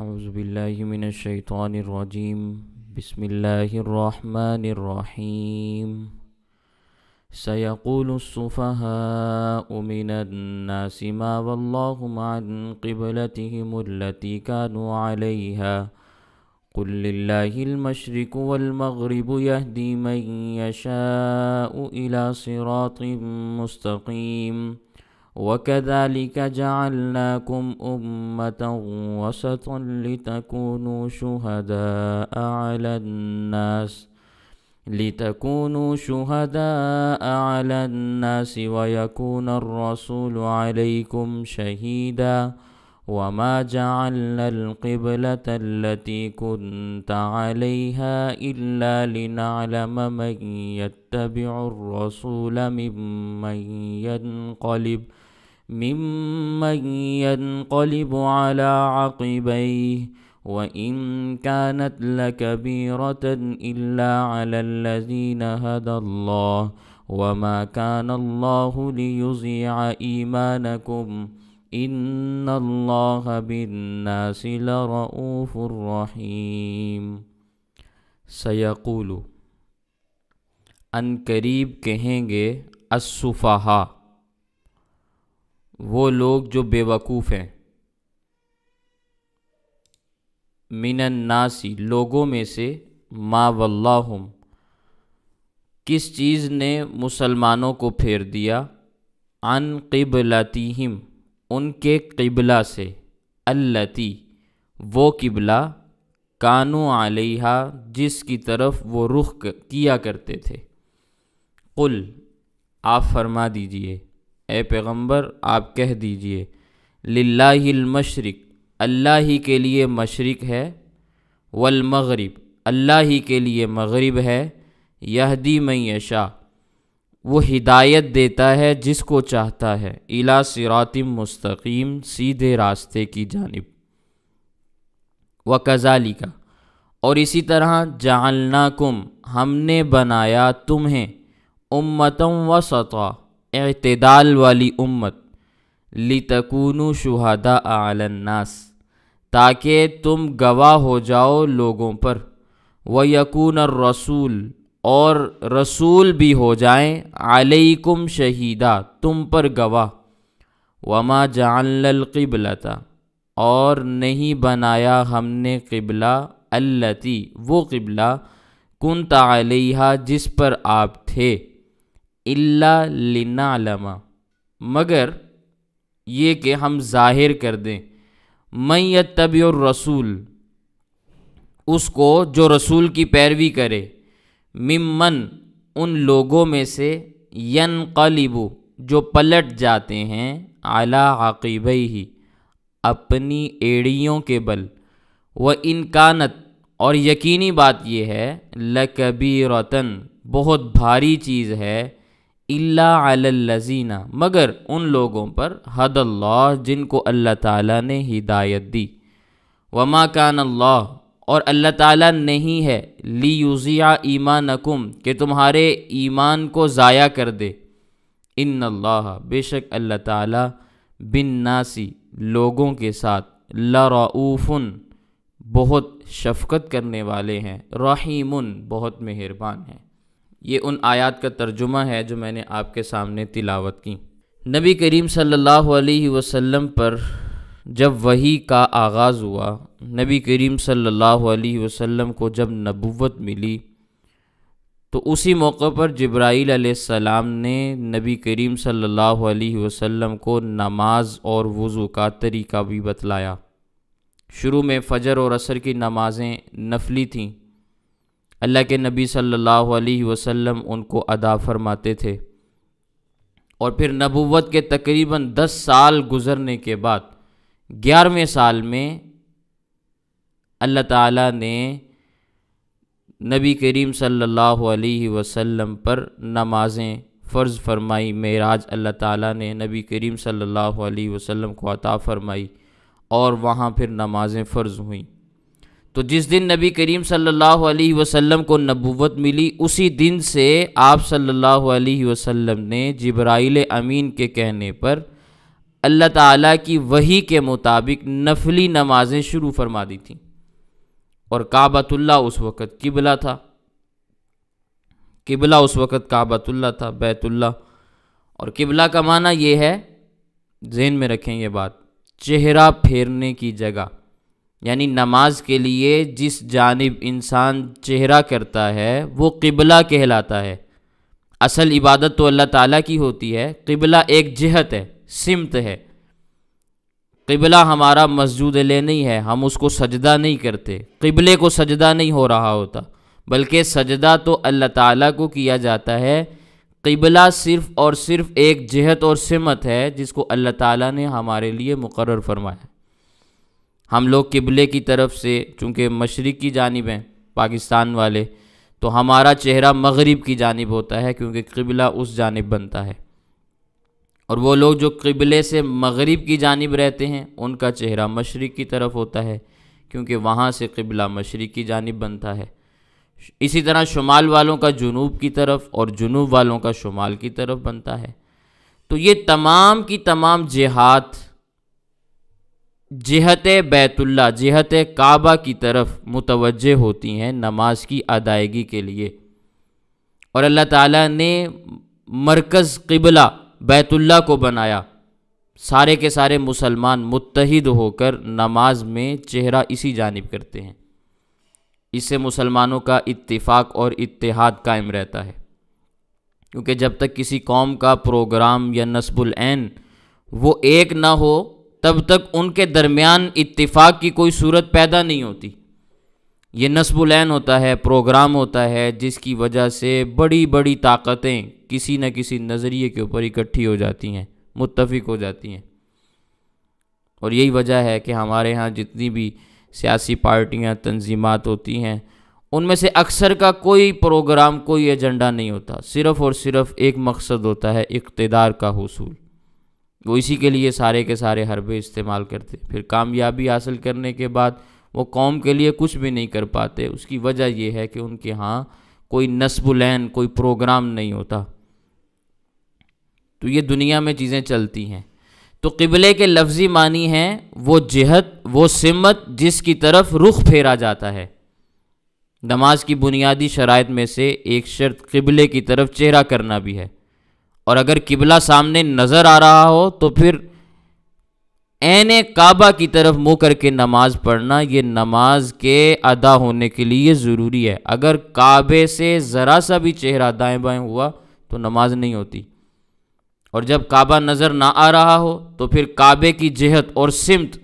اعوذ باللہ من الشیطان الرجیم بسم اللہ الرحمن الرحیم سیقول السفہاء من الناس ما واللہم عن قبلتہم التي كانوا علیہا قل للہ المشرق والمغرب یہدی من یشاء الى صراط مستقیم وَكَذَلِكَ جَعَلْنَاكُمْ أُمَّةً وَسَطًا لِتَكُونُوا شُهَدَاءَ عَلَى النَّاسِ وَيَكُونَ الرَّسُولُ عَلَيْكُمْ شَهِيدًا وَمَا جَعَلْنَا الْقِبْلَةَ الَّتِي كُنْتَ عَلَيْهَا إِلَّا لِنَعْلَمَ مَن يَتَّبِعُ الرَّسُولَ ممن ينقلب على عقبيه وإن كانت لكبيرة إلا على الذين هدى الله وما كان الله ليضيع إيمانكم إن الله بالناس لرؤوف رحيم سيقول ان قریب کہیں گے السفہاء وہ لوگ جو بے وقوف ہیں، من الناس لوگوں میں سے، ما واللہم کس چیز نے مسلمانوں کو پھیر دیا، عن قبلتہم ان کے قبلہ سے، التی وہ قبلہ، کانوا علیہا جس کی طرف وہ رخ کیا کرتے تھے۔ قل آپ فرما دیجئے، اے پیغمبر آپ کہہ دیجئے، للہ المشرق اللہ ہی کے لیے مشرق ہے، والمغرب اللہ ہی کے لیے مغرب ہے، یہدی من یشاء وہ ہدایت دیتا ہے جس کو چاہتا ہے، الی صراط مستقیم سیدھے راستے کی جانب۔ وکذالک اور اسی طرح جعلناکم ہم نے بنایا تمہیں امۃ وسطا اعتدال والی امت، لِتَكُونُوا شُهَدَاءَ عَلَى النَّاسِ تاکہ تم گواہ ہو جاؤ لوگوں پر، وَيَكُونَ الرَّسُولُ اور رسول بھی ہو جائیں، عَلَيْكُمْ شَهِيدًا تم پر گواہ، وَمَا جَعَلْنَا الْقِبْلَةَ اور نہیں بنایا ہم نے قبلہ، التی وہ قبلہ، كُنْتَ عَلَيْهَا جس پر آپ تھے، إِلَّا لِنَعْلَمَ مگر یہ کہ ہم ظاہر کر دیں، من یتبع الرسول اس کو جو رسول کی پیروی کرے، ممن ان لوگوں میں سے، ینقلب جو پلٹ جاتے ہیں، علی عقبیہ اپنی ایڑیوں کے بل، وَإِنْ كَانَتْ اور یقینی بات یہ ہے، لَكَبِيرَةً بہت بھاری چیز ہے، الا علی الذین مگر ان لوگوں پر، ہدی اللہ جن کو اللہ تعالیٰ نے ہدایت دی، وما کان اللہ اور اللہ تعالیٰ نہیں ہے، لیضیع ایمانکم کہ تمہارے ایمان کو ضائع کر دے، ان اللہ بے شک اللہ تعالیٰ بالناس لوگوں کے ساتھ، لرؤوف بہت شفقت کرنے والے ہیں، رحیم بہت مہربان ہیں۔ یہ ان آیات کا ترجمہ ہے جو میں نے آپ کے سامنے تلاوت کی۔ نبی کریم صلی اللہ علیہ وسلم پر جب وحی کا آغاز ہوا، نبی کریم صلی اللہ علیہ وسلم کو جب نبوت ملی، تو اسی موقع پر جبرائیل علیہ السلام نے نبی کریم صلی اللہ علیہ وسلم کو نماز اور وضو کا طریقہ بھی بتلایا۔ شروع میں فجر اور عصر کی نمازیں نفلی تھیں، اللہ کے نبی صلی اللہ علیہ وسلم ان کو ادا فرماتے تھے، اور پھر نبوت کے تقریباً 10 سال گزرنے کے بعد 11ویں سال میں اللہ تعالیٰ نے نبی کریم صلی اللہ علیہ وسلم پر نمازیں فرض فرمائی، معراج اللہ تعالیٰ نے نبی کریم صلی اللہ علیہ وسلم کو عطا فرمائی، اور وہاں پھر نمازیں فرض ہوئیں۔ تو جس دن نبی کریم صلی اللہ علیہ وسلم کو نبوت ملی، اسی دن سے آپ صلی اللہ علیہ وسلم نے جبرائیل امین کے کہنے پر اللہ تعالیٰ کی وحی کے مطابق نفلی نمازیں شروع فرما دی تھیں، اور کعبۃ اللہ اس وقت قبلہ تھا، قبلہ اس وقت کعبۃ اللہ تھا، بیت اللہ۔ اور قبلہ کا معنی یہ ہے، ذہن میں رکھیں یہ بات، چہرہ پھیرنے کی جگہ، یعنی نماز کے لیے جس جانب انسان چہرہ کرتا ہے وہ قبلہ کہلاتا ہے۔ اصل عبادت تو اللہ تعالیٰ کی ہوتی ہے، قبلہ ایک جہت ہے، سمت ہے۔ قبلہ ہمارا مسجود لے نہیں ہے، ہم اس کو سجدہ نہیں کرتے، قبلے کو سجدہ نہیں ہو رہا ہوتا، بلکہ سجدہ تو اللہ تعالیٰ کو کیا جاتا ہے۔ قبلہ صرف اور صرف ایک جہت اور سمت ہے جس کو اللہ تعالیٰ نے ہمارے لیے مقرر فرمایا۔ ہم لوگ قبلے کی طرف سے چونکہ مشرق کی جانب ہیں پاکستان والے، تو ہمارا چہرہ مغرب کی جانب ہوتا ہے کیونکہ قبلہ اس جانب بنتا ہے، اور وہ لوگ جو قبلے سے مغرب کی جانب رہتے ہیں ان کا چہرہ مشرق کی طرف ہوتا ہے کیونکہ وہاں سے قبلہ مشرق کی جانب بنتا ہے۔ اسی طرح شمال والوں کا جنوب کی طرف اور جنوب والوں کا شمال کی طرف بنتا ہے۔ تو یہ تمام کی تمام جہات جہت بیت اللہ، جہت کعبہ کی طرف متوجہ ہوتی ہیں نماز کی ادائیگی کے لیے، اور اللہ تعالیٰ نے مرکز قبلہ بیت اللہ کو بنایا۔ سارے کے سارے مسلمان متحد ہو کر نماز میں چہرہ اسی جانب کرتے ہیں، اس سے مسلمانوں کا اتفاق اور اتحاد قائم رہتا ہے، کیونکہ جب تک کسی قوم کا پروگرام یا نصب العین وہ ایک نہ ہو تب تک ان کے درمیان اتفاق کی کوئی صورت پیدا نہیں ہوتی۔ یہ نصب العین ہوتا ہے، پروگرام ہوتا ہے، جس کی وجہ سے بڑی بڑی طاقتیں کسی نہ کسی نظریے کے اوپر اکٹھی ہو جاتی ہیں، متفق ہو جاتی ہیں۔ اور یہی وجہ ہے کہ ہمارے ہاں جتنی بھی سیاسی پارٹیاں، تنظیمات ہوتی ہیں، ان میں سے اکثر کا کوئی پروگرام، کوئی ایجنڈا نہیں ہوتا، صرف اور صرف ایک مقصد ہوتا ہے، اقتدار کا حصول۔ وہ اسی کے لیے سارے کے سارے حربے استعمال کرتے، پھر کامیابی حاصل کرنے کے بعد وہ قوم کے لیے کچھ بھی نہیں کر پاتے۔ اس کی وجہ یہ ہے کہ ان کے ہاں کوئی نصب العین، کوئی پروگرام نہیں ہوتا۔ تو یہ دنیا میں چیزیں چلتی ہیں۔ تو قبلے کے لفظی معنی ہیں وہ جہت، وہ سمت جس کی طرف رخ پھیرا جاتا ہے۔ نماز کی بنیادی شرائط میں سے ایک شرط قبلے کی طرف چہرہ کرنا بھی ہے، اور اگر قبلہ سامنے نظر آ رہا ہو تو پھر عین کعبہ کی طرف منہ کر کے نماز پڑھنا یہ نماز کے ادا ہونے کے لیے ضروری ہے۔ اگر کعبے سے ذرا سا بھی چہرہ دائیں بائیں ہوا تو نماز نہیں ہوتی، اور جب کعبہ نظر نہ آ رہا ہو تو پھر کعبے کی جہت اور سمت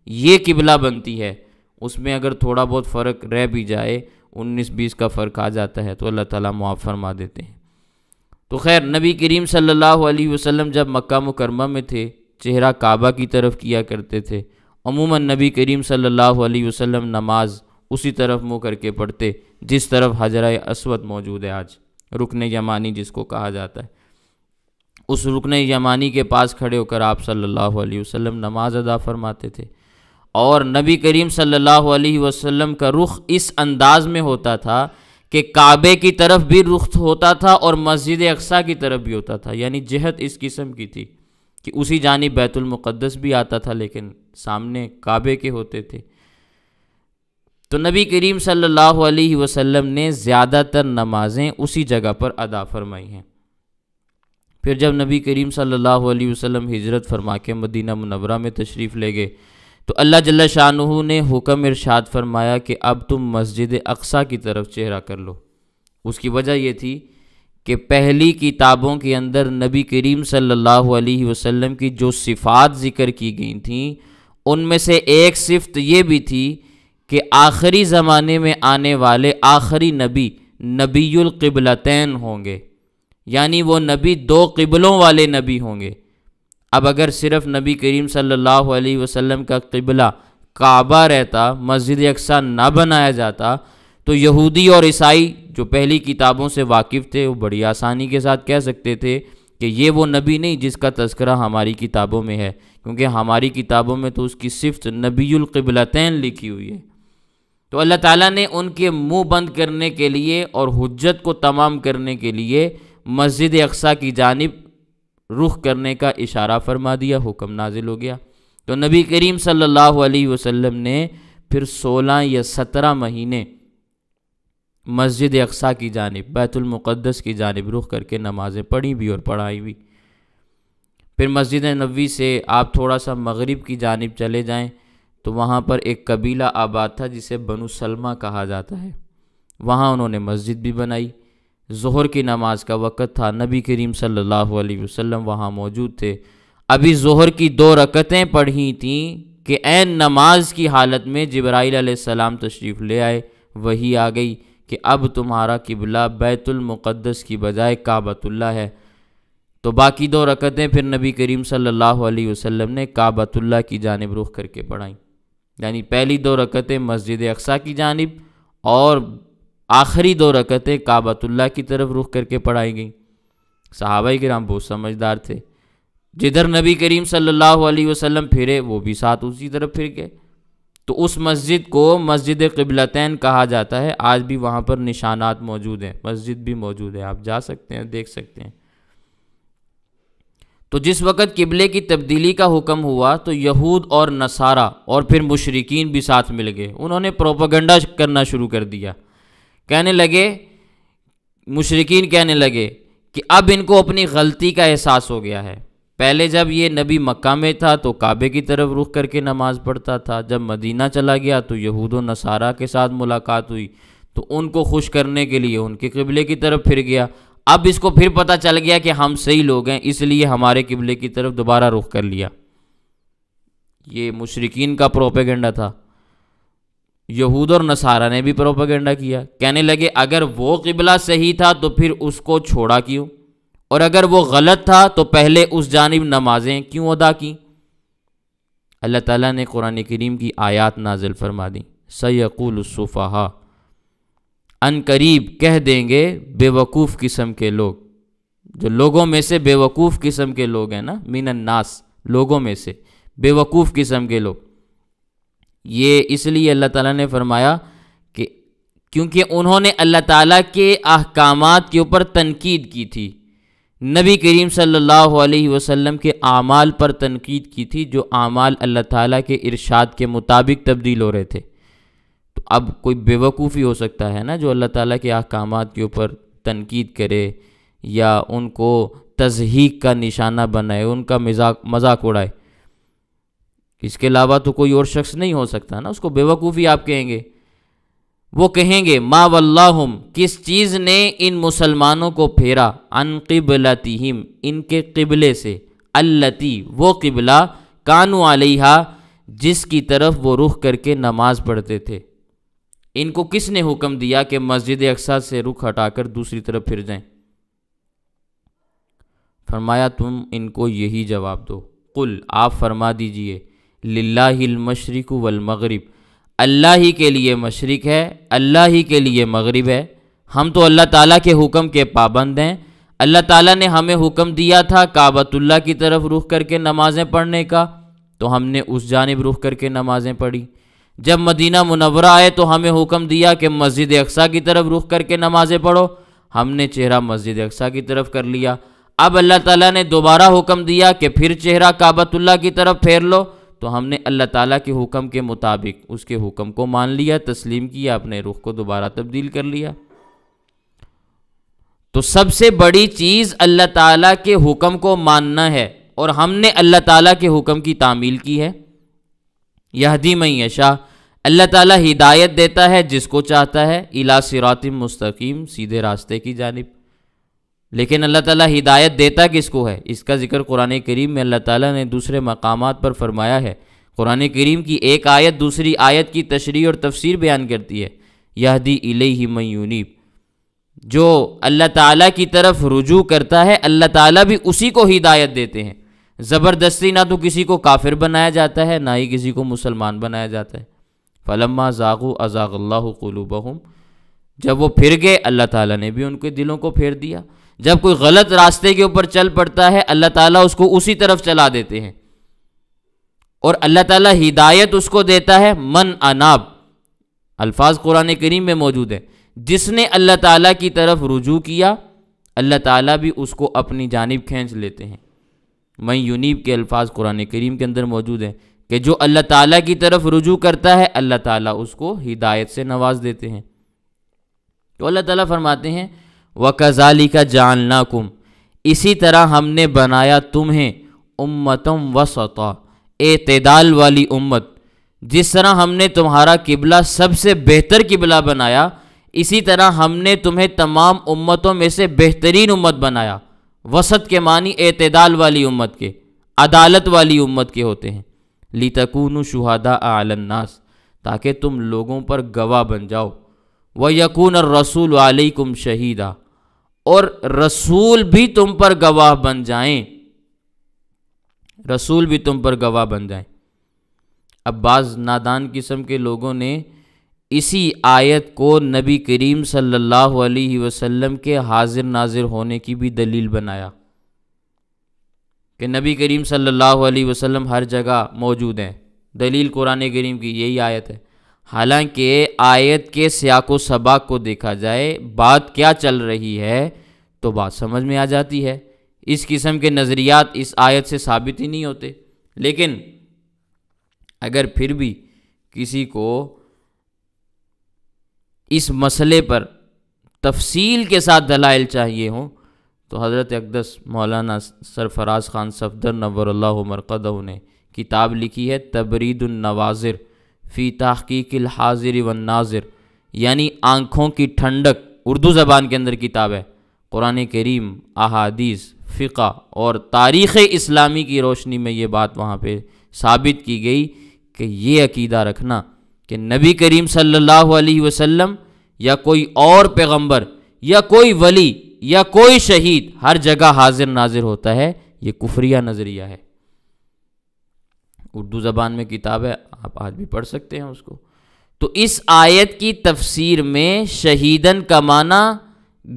یہ قبلہ بنتی ہے۔ اس میں اگر تھوڑا بہت فرق رہ بھی جائے، 19-20 کا فرق آ جاتا ہے تو اللہ تعالیٰ معاف فرما دیتے ہیں۔ تو خیر، نبی کریم صلی اللہ علیہ وسلم جب مکہ مکرمہ میں تھے چہرہ کعبہ کی طرف کیا کرتے تھے۔ عموماً نبی کریم صلی اللہ علیہ وسلم نماز اسی طرف منہ کر کے پڑھتے جس طرف حجرہ اسود موجود ہے، آج رکن یمانی جس کو کہا جاتا ہے۔ اس رکن یمانی کے پاس کھڑے ہو کر آپ صلی اللہ علیہ وسلم نماز ادا فرماتے تھے، اور نبی کریم صلی اللہ علیہ وسلم کا رخ اس انداز میں ہوتا تھا کہ کعبے کی طرف بھی رخ ہوتا تھا اور مسجد اقصیٰ کی طرف بھی ہوتا تھا، یعنی جہت اس قسم کی تھی کہ اسی جانب بیت المقدس بھی آتا تھا لیکن سامنے کعبے کے ہوتے تھے۔ تو نبی کریم صلی اللہ علیہ وسلم نے زیادہ تر نمازیں اسی جگہ پر ادا فرمائی ہیں۔ پھر جب نبی کریم صلی اللہ علیہ وسلم ہجرت فرما کے مدینہ منورہ میں تشریف لے گئے تو اللہ جل شانہ نے حکم ارشاد فرمایا کہ اب تم مسجد اقصیٰ کی طرف چہرہ کر لو۔ اس کی وجہ یہ تھی کہ پہلی کتابوں کے اندر نبی کریم صلی اللہ علیہ وسلم کی جو صفات ذکر کی گئی تھیں ان میں سے ایک صفت یہ بھی تھی کہ آخری زمانے میں آنے والے آخری نبی نبی القبلتین ہوں گے، یعنی وہ نبی دو قبلوں والے نبی ہوں گے۔ اب اگر صرف نبی کریم صلی اللہ علیہ وسلم کا قبلہ کعبہ رہتا، مسجد اقصیٰ نہ بنایا جاتا، تو یہودی اور عیسائی جو پہلی کتابوں سے واقف تھے وہ بڑی آسانی کے ساتھ کہہ سکتے تھے کہ یہ وہ نبی نہیں جس کا تذکرہ ہماری کتابوں میں ہے، کیونکہ ہماری کتابوں میں تو اس کی صفت نبی القبلتین لکھی ہوئی ہے۔ تو اللہ تعالیٰ نے ان کے منہ بند کرنے کے لیے اور حجت کو تمام کرنے کے لیے مسجد اقصیٰ کی جانب رخ کرنے کا اشارہ فرما دیا، حکم نازل ہو گیا۔ تو نبی کریم صلی اللہ علیہ وسلم نے پھر 16 یا 17 مہینے مسجد اقصیٰ کی جانب، بیت المقدس کی جانب رخ کر کے نمازیں پڑھی بھی اور پڑھائی بھی۔ پھر مسجد نبوی سے آپ تھوڑا سا مغرب کی جانب چلے جائیں تو وہاں پر ایک قبیلہ آباد تھا جسے بنو سلمہ کہا جاتا ہے، وہاں انہوں نے مسجد بھی بنائی۔ ظہر کی نماز کا وقت تھا، نبی کریم صلی اللہ علیہ وسلم وہاں موجود تھے، ابھی ظہر کی 2 رکعتیں پڑھی تھیں کہ عین نماز کی حالت میں جبرائیل علیہ السلام تشریف لے آئے، وحی آ گئی کہ اب تمہارا قبلہ بیت المقدس کی بجائے کعبۃ اللہ ہے۔ تو باقی 2 رکعتیں پھر نبی کریم صلی اللہ علیہ وسلم نے کعبۃ اللہ کی جانب رخ کر کے پڑھائیں، یعنی پہلی 2 رکعتیں مسجد اقصیٰ کی جانب اور آخری 2 رکعتیں کعبۃ اللہ کی طرف رخ کر کے پڑھائی گئیں۔ صحابہ کرام بہت سمجھدار تھے، جدھر نبی کریم صلی اللہ علیہ وسلم پھرے وہ بھی ساتھ اسی طرف پھر گئے۔ تو اس مسجد کو مسجد قبلتین کہا جاتا ہے، آج بھی وہاں پر نشانات موجود ہیں، مسجد بھی موجود ہے، آپ جا سکتے ہیں، دیکھ سکتے ہیں۔ تو جس وقت قبلے کی تبدیلی کا حکم ہوا تو یہود اور نصارہ اور پھر مشرکین بھی ساتھ مل گئے، انہوں نے پروپیگنڈا کرنا شروع کر دیا، کہنے لگے، مشرکین کہنے لگے کہ اب ان کو اپنی غلطی کا احساس ہو گیا ہے۔ پہلے جب یہ نبی مکہ میں تھا تو کعبے کی طرف رخ کر کے نماز پڑھتا تھا، جب مدینہ چلا گیا تو یہود و نصارہ کے ساتھ ملاقات ہوئی تو ان کو خوش کرنے کے لیے ان کے قبلے کی طرف پھر گیا۔ اب اس کو پھر پتہ چل گیا کہ ہم صحیح لوگ ہیں، اس لیے ہمارے قبلے کی طرف دوبارہ رخ کر لیا۔ یہ مشرکین کا پروپیگنڈا تھا۔ یہود اور نصارہ نے بھی پروپیگنڈا کیا، کہنے لگے اگر وہ قبلہ صحیح تھا تو پھر اس کو چھوڑا کیوں، اور اگر وہ غلط تھا تو پہلے اس جانب نمازیں کیوں ادا کیں۔ اللہ تعالیٰ نے قرآن کریم کی آیات نازل فرما دیں، سَيَقُولُ السُّفَہَاءُ، ان قریب کہہ دیں گے بے وقوف قسم کے لوگ، جو لوگوں میں سے بے وقوف قسم کے لوگ ہیں نا، من الناس، لوگوں میں سے بے وقوف قسم کے لوگ، یہ اس لیے اللہ تعالیٰ نے فرمایا کہ کیونکہ انہوں نے اللہ تعالیٰ کے احکامات کے اوپر تنقید کی تھی، نبی کریم صلی اللہ علیہ وسلم کے اعمال پر تنقید کی تھی، جو اعمال اللہ تعالیٰ کے ارشاد کے مطابق تبدیل ہو رہے تھے۔ تو اب کوئی بے وقوفی ہو سکتا ہے نا جو اللہ تعالیٰ کے احکامات کے اوپر تنقید کرے یا ان کو تضحیق کا نشانہ بنائے، ان کا مذاق اڑائے، اس کے علاوہ تو کوئی اور شخص نہیں ہو سکتا نا، اس کو بے وقوفی آپ کہیں گے۔ وہ کہیں گے ما واللہم، کس چیز نے ان مسلمانوں کو پھیرا، عن قبلتہم، ان کے قبلے سے، التی، وہ قبلہ، کانوا علیہا، جس کی طرف وہ رخ کر کے نماز پڑھتے تھے۔ ان کو کس نے حکم دیا کہ مسجد اقصیٰ سے رخ ہٹا کر دوسری طرف پھر جائیں؟ فرمایا تم ان کو یہی جواب دو، قل، آپ فرما دیجئے، للہ المشرق والمغرب، اللہ ہی کے لیے مشرق ہے، اللہ ہی کے لیے مغرب ہے۔ ہم تو اللہ تعالیٰ کے حکم کے پابند ہیں، اللہ تعالیٰ نے ہمیں حکم دیا تھا کعبۃ اللہ کی طرف رخ کر کے نمازیں پڑھنے کا، تو ہم نے اس جانب رخ کر کے نمازیں پڑھی۔ جب مدینہ منورہ آئے تو ہمیں حکم دیا کہ مسجد اقصیٰ کی طرف رخ کر کے نمازیں پڑھو، ہم نے چہرہ مسجد اقصیٰ کی طرف کر لیا۔ اب اللہ تعالیٰ نے دوبارہ حکم دیا کہ پھر چہرہ کعبۃ اللہ کی طرف پھیر لو، تو ہم نے اللہ تعالیٰ کے حکم کے مطابق اس کے حکم کو مان لیا، تسلیم کیا، اپنے رخ کو دوبارہ تبدیل کر لیا۔ تو سب سے بڑی چیز اللہ تعالیٰ کے حکم کو ماننا ہے، اور ہم نے اللہ تعالیٰ کے حکم کی تعمیل کی ہے۔ یہدی من یشاء، اللہ تعالیٰ ہدایت دیتا ہے جس کو چاہتا ہے، الی صراط مستقیم، سیدھے راستے کی جانب۔ لیکن اللہ تعالیٰ ہدایت دیتا کس کو ہے، اس کا ذکر قرآن کریم میں اللہ تعالیٰ نے دوسرے مقامات پر فرمایا ہے۔ قرآن کریم کی ایک آیت دوسری آیت کی تشریح اور تفسیر بیان کرتی ہے، یہدی الیہ من ینیب، جو اللہ تعالیٰ کی طرف رجوع کرتا ہے اللہ تعالیٰ بھی اسی کو ہدایت دیتے ہیں۔ زبردستی نہ تو کسی کو کافر بنایا جاتا ہے، نہ ہی کسی کو مسلمان بنایا جاتا ہے۔ فلما زاغوا ازاغ اللہ قلوبہم، جب وہ پھر گئے اللہ تعالیٰ نے بھی ان کے دلوں کو پھیر دیا۔ جب کوئی غلط راستے کے اوپر چل پڑتا ہے اللہ تعالیٰ اس کو اسی طرف چلا دیتے ہیں، اور اللہ تعالیٰ ہدایت اس کو دیتا ہے من اناب، الفاظ قرآن کریم میں موجود ہے، جس نے اللہ تعالیٰ کی طرف رجوع کیا اللہ تعالیٰ بھی اس کو اپنی جانب کھینچ لیتے ہیں۔ من ینیب کے الفاظ قرآن کریم کے اندر موجود ہیں کہ جو اللہ تعالیٰ کی طرف رجوع کرتا ہے اللہ تعالیٰ اس کو ہدایت سے نواز دیتے ہیں۔ تو اللہ تعالیٰ فرماتے ہیں وَكَذَلِكَ جَعَلْنَاكُمْ، اسی طرح ہم نے بنایا تمہیں امتم وسطا، اعتدال والی امت۔ جس طرح ہم نے تمہارا قبلہ سب سے بہتر قبلہ بنایا، اسی طرح ہم نے تمہیں تمام امتوں میں سے بہترین امت بنایا۔ وسط کے معنی اعتدال والی امت کے، عدالت والی امت کے ہوتے ہیں۔ لِتَكُونُوا شُهَدَاءَ عَلَى النَّاسِ، تاکہ تم لوگوں پر گواہ بن جاؤ۔ وَيَكُونَ الرَّسُولُ عَلَيْكُمْ شَهِيدًا، اور رسول بھی تم پر گواہ بن جائیں، رسول بھی تم پر گواہ بن جائیں۔ اب بعض نادان قسم کے لوگوں نے اسی آیت کو نبی کریم صلی اللہ علیہ وسلم کے حاضر ناظر ہونے کی بھی دلیل بنایا کہ نبی کریم صلی اللہ علیہ وسلم ہر جگہ موجود ہیں۔ دلیل قرآن کریم کی یہی آیت ہے۔ حالانکہ آیت کے سیاق و سباق کو دیکھا جائے، بات کیا چل رہی ہے تو بات سمجھ میں آ جاتی ہے۔ اس قسم کے نظریات اس آیت سے ثابت ہی نہیں ہوتے۔ لیکن اگر پھر بھی کسی کو اس مسئلے پر تفصیل کے ساتھ دلائل چاہیے ہوں تو حضرت اقدس مولانا سرفراز خان صفدر نور اللہ مرقدہ نے کتاب لکھی ہے تبرید النواظر فی تحقیق الحاضر والناظر، یعنی آنکھوں کی ٹھنڈک، اردو زبان کے اندر کتاب ہے۔ قرآن کریم، احادیث، فقہ اور تاریخ اسلامی کی روشنی میں یہ بات وہاں پہ ثابت کی گئی کہ یہ عقیدہ رکھنا کہ نبی کریم صلی اللہ علیہ وسلم یا کوئی اور پیغمبر یا کوئی ولی یا کوئی شہید ہر جگہ حاضر ناظر ہوتا ہے، یہ کفریہ نظریہ ہے۔ اردو زبان میں کتاب ہے، آپ آج بھی پڑھ سکتے ہیں اس کو۔ تو اس آیت کی تفسیر میں شہیدن کا معنی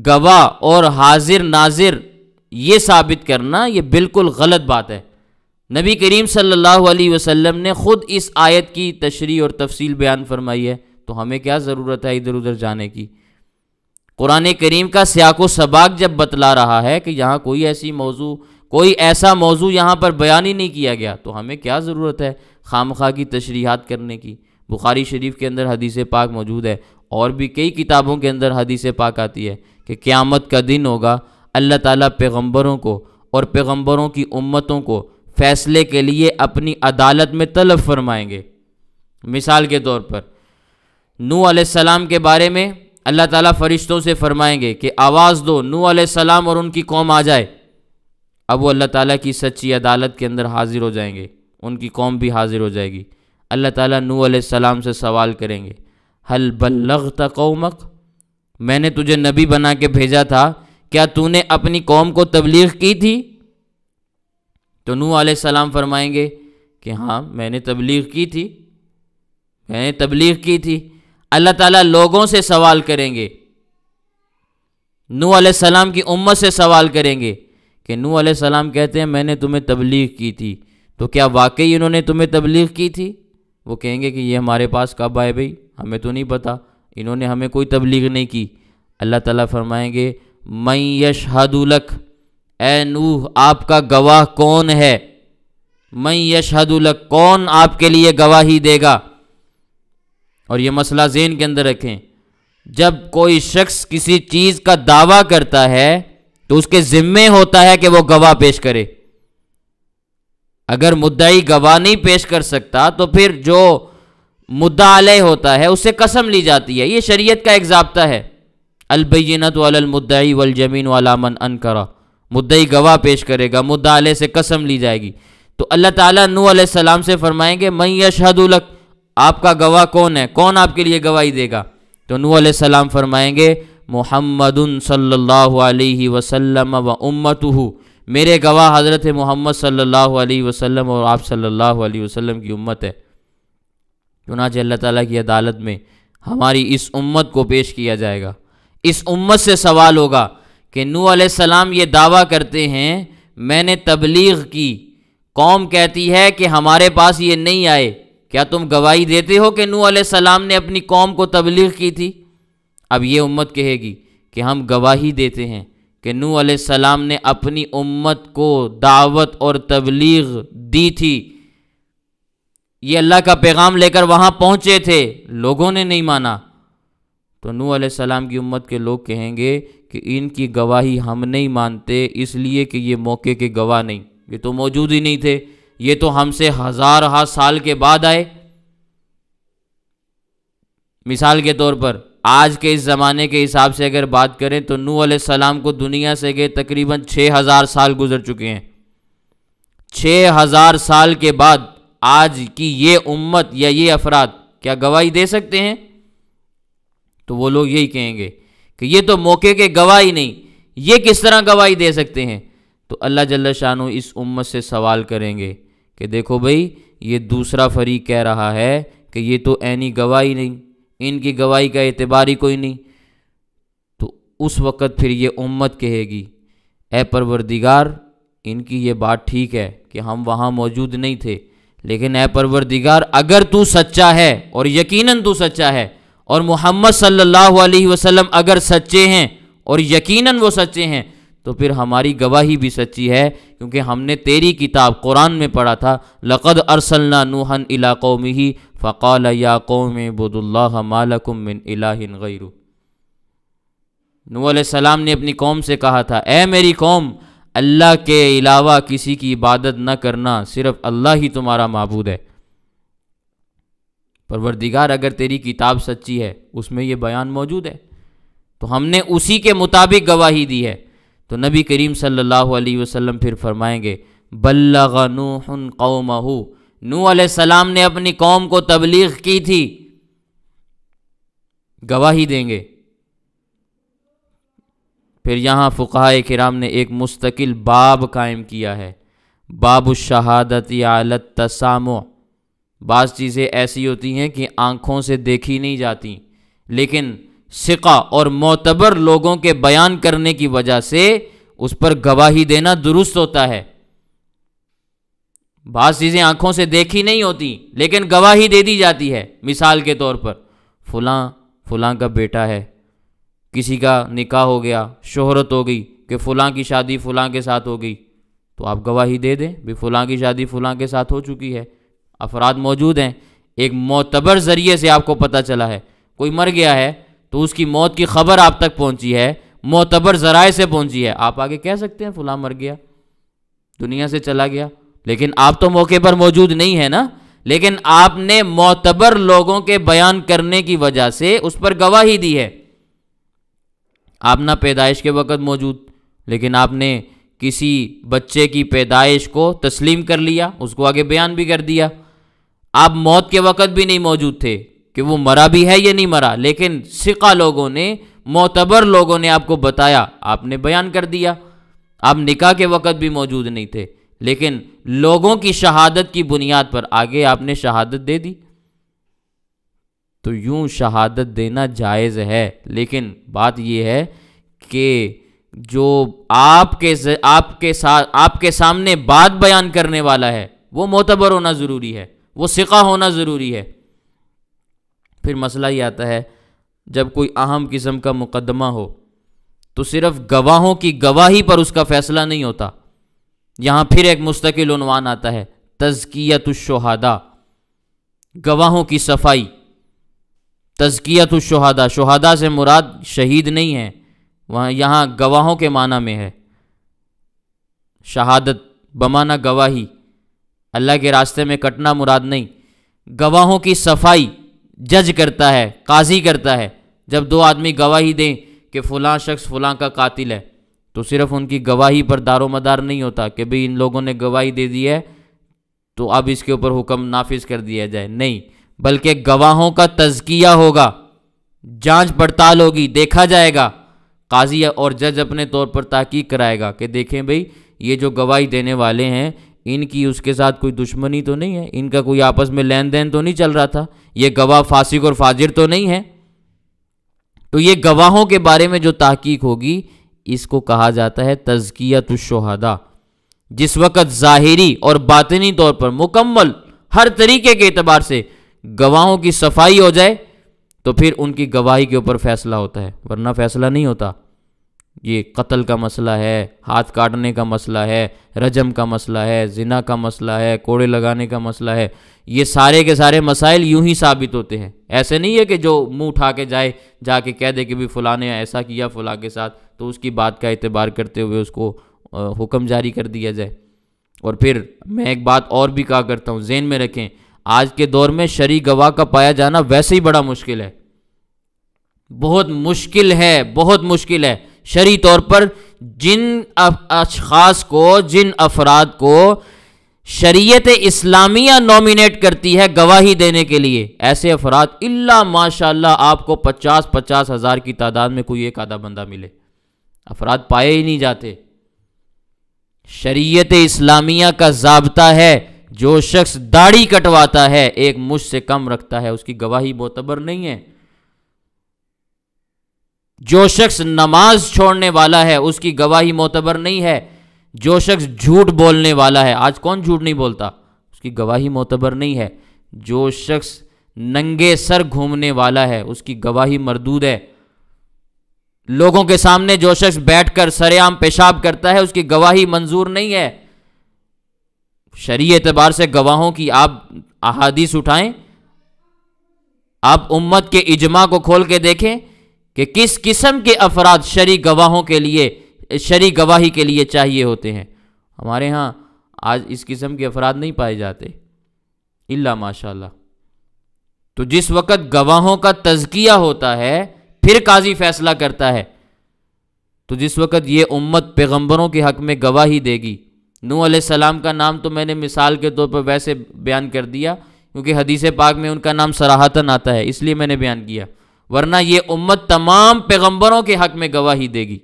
گواہ اور حاضر ناظر یہ ثابت کرنا یہ بالکل غلط بات ہے۔ نبی کریم صلی اللہ علیہ وسلم نے خود اس آیت کی تشریح اور تفصیل بیان فرمائی ہے، تو ہمیں کیا ضرورت ہے ادھر ادھر جانے کی؟ قرآن کریم کا سیاق و سباق جب بتلا رہا ہے کہ یہاں کوئی ایسا موضوع یہاں پر بیان ہی نہیں کیا گیا، تو ہمیں کیا ضرورت ہے خامخواہ کی تشریحات کرنے کی؟ بخاری شریف کے اندر حدیث پاک موجود ہے، اور بھی کئی کتابوں کے اندر حدیث پاک آتی ہے کہ قیامت کا دن ہوگا، اللہ تعالیٰ پیغمبروں کو اور پیغمبروں کی امتوں کو فیصلے کے لیے اپنی عدالت میں طلب فرمائیں گے۔ مثال کے طور پر نوح علیہ السلام کے بارے میں اللہ تعالیٰ فرشتوں سے فرمائیں گے کہ آواز دو، نوح علیہ السلام اور ان کی قوم آ جائے۔ اب وہ اللہ تعالیٰ کی سچی عدالت کے اندر حاضر ہو جائیں گے، ان کی قوم بھی حاضر ہو جائے گی۔ اللہ تعالیٰ نوح علیہ السلام سے سوال کریں گے حل بلغت قومک، میں نے تجھے نبی بنا کے بھیجا تھا، کیا تو نے اپنی قوم کو تبلیغ کی تھی؟ تو نوح علیہ السلام فرمائیں گے کہ ہاں میں نے تبلیغ کی تھی۔ اللہ تعالیٰ لوگوں سے سوال کریں گے، نوح علیہ السلام کی امت سے سوال کریں گے کہ نوح علیہ السلام کہتے ہیں میں نے تمہیں تبلیغ کی تھی، تو کیا واقعی انہوں نے تمہیں تبلیغ کی تھی؟ وہ کہیں گے کہ یہ ہمارے پاس کب آئے بھائی، ہمیں تو نہیں پتہ، انہوں نے ہمیں کوئی تبلیغ نہیں کی۔ اللہ تعالیٰ فرمائیں گے من یشہد لک، اے نوح آپ کا گواہ کون ہے؟ من یشہد لک، کون آپ کے لیے گواہی دے گا؟ اور یہ مسئلہ ذہن کے اندر رکھیں، جب کوئی شخص کسی چیز کا دعویٰ کرتا ہے تو اس کے ذمے ہوتا ہے کہ وہ گواہ پیش کرے۔ اگر مدعی گواہ نہیں پیش کر سکتا تو پھر جو مدعا علیہ ہوتا ہے اس سے قسم لی جاتی ہے۔ یہ شریعت کا ایک ضابطہ ہے، البینۃ علی المدعی والیمین علی من انکر، مدعی گواہ پیش کرے گا، مدعا علیہ سے قسم لی جائے گی۔ تو اللہ تعالیٰ نوح علیہ السلام سے فرمائیں گے من یشہد لک، آپ کا گواہ کون ہے، کون آپ کے لیے گواہی دے گا؟ تو نوح علیہ السلام فرمائیں گے محمد صلی اللہ علیہ وسلم و امتہ، میرے گواہ حضرت محمد صلی اللہ علیہ وسلم اور آپ صلی اللہ علیہ وسلم کی امت ہے۔ چنانچہ اللہ تعالیٰ کی عدالت میں ہماری اس امت کو پیش کیا جائے گا، اس امت سے سوال ہوگا کہ نوح علیہ السلام یہ دعویٰ کرتے ہیں میں نے تبلیغ کی، قوم کہتی ہے کہ ہمارے پاس یہ نہیں آئے، کیا تم گواہی دیتے ہو کہ نوح علیہ السلام نے اپنی قوم کو تبلیغ کی تھی؟ اب یہ امت کہے گی کہ ہم گواہی دیتے ہیں کہ نوح علیہ السلام نے اپنی امت کو دعوت اور تبلیغ دی تھی، یہ اللہ کا پیغام لے کر وہاں پہنچے تھے، لوگوں نے نہیں مانا، تو نوح علیہ السلام کی امت کے لوگ کہیں گے کہ ان کی گواہی ہم نہیں مانتے، اس لیے کہ یہ موقع کے گواہ نہیں، یہ تو موجود ہی نہیں تھے، یہ تو ہم سے ہزارہ سال کے بعد آئے۔ مثال کے طور پر آج کے اس زمانے کے حساب سے اگر بات کریں تو نوح علیہ السلام کو دنیا سے گئے تقریباً 6000 سال گزر چکے ہیں۔ 6000 سال کے بعد آج کی یہ امت یا یہ افراد کیا گواہی دے سکتے ہیں؟ تو وہ لوگ یہی کہیں گے کہ یہ تو موقع کے گواہ ہی نہیں، یہ کس طرح گواہی دے سکتے ہیں؟ تو اللہ جل شانہ اس امت سے سوال کریں گے کہ دیکھو بھئی، یہ دوسرا فریق کہہ رہا ہے کہ یہ تو عینی گواہی نہیں، ان کی گواہی کا اعتبار ہی کوئی نہیں۔ تو اس وقت پھر یہ امت کہے گی اے پروردگار، ان کی یہ بات ٹھیک ہے کہ ہم وہاں موجود نہیں تھے، لیکن اے پروردگار اگر تو سچا ہے، اور یقیناً تو سچا ہے، اور محمد صلی اللہ علیہ وسلم اگر سچے ہیں اور یقیناً وہ سچے ہیں، تو پھر ہماری گواہی بھی سچی ہے، کیونکہ ہم نے تیری کتاب قرآن میں پڑھا تھا لَقَدْ أَرْسَلْنَا نُوحًا إِلَىٰ قَوْمِهِ فَقَالَ يَا قَوْمِ اعْبُدُوا اللَّهَ مَا لَكُم مِّنْ إِلَٰهٍ غَيْرُهُ۔ نوح علیہ السلام نے اپنی قوم سے کہا تھا اے میری قوم، اللہ کے علاوہ کسی کی عبادت نہ کرنا، صرف اللہ ہی تمہارا معبود ہے۔ پروردگار اگر تیری کتاب سچی ہے، اس میں یہ بیان موجود ہے، تو ہم نے اسی کے مطابق گواہی دی ہے۔ تو نبی کریم صلی اللہ علیہ وسلم پھر فرمائیں گے بلغ نوح قومہ، نوح علیہ السلام نے اپنی قوم کو تبلیغ کی تھی، گواہی دیں گے۔ پھر یہاں فقہائے کرام نے ایک مستقل باب قائم کیا ہے، باب الشہادت علی التسامع۔ بعض چیزیں ایسی ہوتی ہیں کہ آنکھوں سے دیکھی نہیں جاتی، لیکن ثقہ اور معتبر لوگوں کے بیان کرنے کی وجہ سے اس پر گواہی دینا درست ہوتا ہے۔ بعض چیزیں آنکھوں سے دیکھی نہیں ہوتی لیکن گواہی دے دی جاتی ہے۔ مثال کے طور پر فلاں کا بیٹا ہے، کسی کا نکاح ہو گیا، شہرت ہو گئی کہ فلاں کی شادی فلاں کے ساتھ ہو گئی، تو آپ گواہی دے دیں بھی فلاں کی شادی فلاں کے ساتھ ہو چکی ہے، افراد موجود ہیں، ایک معتبر ذریعے سے آپ کو پتہ چلا ہے۔ کوئی مر گیا ہے تو اس کی موت کی خبر آپ تک پہنچی ہے، معتبر ذرائع سے پہنچی ہے، آپ آگے کہہ سکتے ہیں فلاں مر گیا، دنیا سے چلا گیا، لیکن آپ تو موقع پر موجود نہیں ہے نا، لیکن آپ نے معتبر لوگوں کے بیان کرنے کی وجہ سے اس پر گواہی دی ہے۔ آپ نہ پیدائش کے وقت موجود، لیکن آپ نے کسی بچے کی پیدائش کو تسلیم کر لیا، اس کو آگے بیان بھی کر دیا۔ آپ موت کے وقت بھی نہیں موجود تھے کہ وہ مرا بھی ہے یا نہیں مرا، لیکن ثقہ لوگوں نے، معتبر لوگوں نے آپ کو بتایا، آپ نے بیان کر دیا۔ آپ نکاح کے وقت بھی موجود نہیں تھے، لیکن لوگوں کی شہادت کی بنیاد پر آگے آپ نے شہادت دے دی۔ تو یوں شہادت دینا جائز ہے، لیکن بات یہ ہے کہ جو آپ کے سامنے بات بیان کرنے والا ہے وہ معتبر ہونا ضروری ہے، وہ ثقہ ہونا ضروری ہے۔ پھر مسئلہ یہ آتا ہے جب کوئی اہم قسم کا مقدمہ ہو تو صرف گواہوں کی گواہی پر اس کا فیصلہ نہیں ہوتا، یہاں پھر ایک مستقل عنوان آتا ہے تزکیۃ الشہداء، گواہوں کی صفائی۔ تزکیۃ الشہداء، شہداء سے مراد شہید نہیں ہے، وہاں یہاں گواہوں کے معنی میں ہے۔ شہادت بمعنی گواہی، اللہ کے راستے میں کٹنا مراد نہیں۔ گواہوں کی صفائی جج کرتا ہے، قاضی کرتا ہے۔ جب دو آدمی گواہی دیں کہ فلاں شخص فلاں کا قاتل ہے، تو صرف ان کی گواہی پر دار و مدار نہیں ہوتا کہ بھئی ان لوگوں نے گواہی دے دی ہے تو اب اس کے اوپر حکم نافذ کر دیا جائے، نہیں، بلکہ گواہوں کا تزکیہ ہوگا، جانچ پڑتال ہوگی، دیکھا جائے گا۔ قاضی اور جج اپنے طور پر تحقیق کرائے گا کہ دیکھیں بھئی یہ جو گواہی دینے والے ہیں ان کی اس کے ساتھ کوئی دشمنی تو نہیں ہے، ان کا کوئی آپس میں لین دین تو نہیں چل رہا تھا، یہ گواہ فاسق اور فاجر تو نہیں ہے۔ تو یہ گواہوں کے بارے میں جو تحقیق ہوگی اس کو کہا جاتا ہے تزکیۃ الشہداء۔ جس وقت ظاہری اور باطنی طور پر مکمل ہر طریقے کے اعتبار سے گواہوں کی صفائی ہو جائے تو پھر ان کی گواہی کے اوپر فیصلہ ہوتا ہے، ورنہ فیصلہ نہیں ہوتا۔ یہ قتل کا مسئلہ ہے، ہاتھ کاٹنے کا مسئلہ ہے، رجم کا مسئلہ ہے، زنا کا مسئلہ ہے، کوڑے لگانے کا مسئلہ ہے، یہ سارے کے سارے مسائل یوں ہی ثابت ہوتے ہیں۔ ایسے نہیں ہے کہ جو منہ اٹھا کے جا کے کہہ دے کہ بھی فلاں نے ایسا کیا فلاں کے ساتھ، تو اس کی بات کا اعتبار کرتے ہوئے اس کو حکم جاری کر دیا جائے۔ اور پھر میں ایک بات اور بھی کہا کرتا ہوں، ذہن میں رکھیں، آج کے دور میں شرعی گواہ کا پایا جانا ویسے ہی بڑا مشکل ہے، بہت مشکل ہے، بہت مشکل ہے۔ شرعی طور پر جن اشخاص کو، جن افراد کو شریعت اسلامیہ نومینیٹ کرتی ہے گواہی دینے کے لیے، ایسے افراد الا ماشاءاللہ آپ کو 50 ہزار کی تعداد میں کوئی ایک آدھا بندہ ملے، افراد پائے ہی نہیں جاتے۔ شریعت اسلامیہ کا ضابطہ ہے، جو شخص داڑھی کٹواتا ہے، ایک مجھ سے کم رکھتا ہے، اس کی گواہی معتبر نہیں ہے۔ جو شخص نماز چھوڑنے والا ہے اس کی گواہی معتبر نہیں ہے۔ جو شخص جھوٹ بولنے والا ہے، آج کون جھوٹ نہیں بولتا، اس کی گواہی معتبر نہیں ہے۔ جو شخص ننگے سر گھومنے والا ہے اس کی گواہی مردود ہے۔ لوگوں کے سامنے جو شخص بیٹھ کر سر عام پیشاب کرتا ہے اس کی گواہی منظور نہیں ہے۔ شرعی اعتبار سے گواہوں کی آپ احادیث اٹھائیں، آپ امت کے اجماع کو کھول کے دیکھیں کہ کس قسم کے افراد شرعی گواہوں کے لیے، شرعی گواہی کے لیے چاہیے ہوتے ہیں۔ ہمارے ہاں آج اس قسم کے افراد نہیں پائے جاتے الا ماشاءاللہ۔ تو جس وقت گواہوں کا تزکیہ ہوتا ہے پھر قاضی فیصلہ کرتا ہے، تو جس وقت یہ امت پیغمبروں کے حق میں گواہی دے گی، نوح علیہ السلام کا نام تو میں نے مثال کے طور پر ویسے بیان کر دیا کیونکہ حدیث پاک میں ان کا نام صراحتاً آتا ہے، اس لیے میں نے بیان کیا، ورنہ یہ امت تمام پیغمبروں کے حق میں گواہی دے گی۔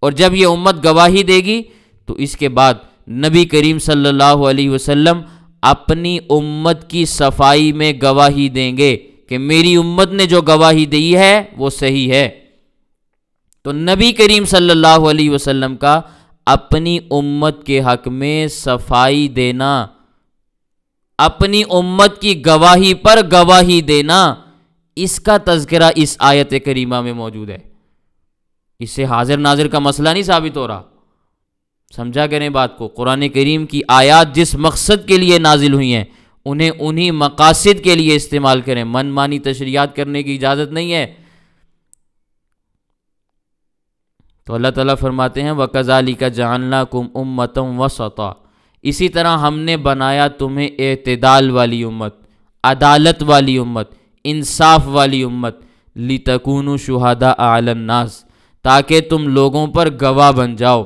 اور جب یہ امت گواہی دے گی تو اس کے بعد نبی کریم صلی اللہ علیہ وسلم اپنی امت کی صفائی میں گواہی دیں گے کہ میری امت نے جو گواہی دی ہے وہ صحیح ہے۔ تو نبی کریم صلی اللہ علیہ وسلم کا اپنی امت کے حق میں صفائی دینا، اپنی امت کی گواہی پر گواہی دینا، اس کا تذکرہ اس آیت کریمہ میں موجود ہے۔ اس سے حاضر ناظر کا مسئلہ نہیں ثابت ہو رہا، سمجھا کریں بات کو۔ قرآن کریم کی آیات جس مقصد کے لیے نازل ہوئی ہیں انہیں انہی مقاصد کے لیے استعمال کریں، من مانی تشریحات کرنے کی اجازت نہیں ہے۔ تو اللہ تعالیٰ فرماتے ہیں وَكَذَلِكَ جَعَلْنَاكُمْ أُمَّةً وَسَطًا، اسی طرح ہم نے بنایا تمہیں اعتدال والی امت، عدالت والی امت، انصاف والی امت، لِتَكُونُوا شُهَدَاءَ عَلَى النَّاسِ، تاکہ تم لوگوں پر گواہ بن جاؤ۔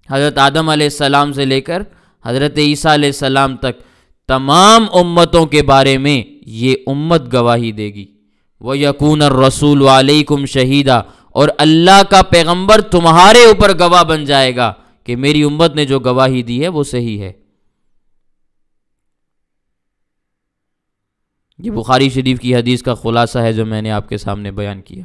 حضرت آدم علیہ السلام سے لے کر حضرت عیسیٰ علیہ السلام تک تمام امتوں کے بارے میں یہ امت گواہی دے گی۔ وَيَكُونَ الرَّسُولُ عَلَيْكُمْ شَهِيدًا، اور اللہ کا پیغمبر تمہارے اوپر گواہ بن جائے گا کہ میری امت نے جو گواہی دی ہے وہ صحیح ہے۔ یہ بخاری شریف کی حدیث کا خلاصہ ہے جو میں نے آپ کے سامنے بیان کیا۔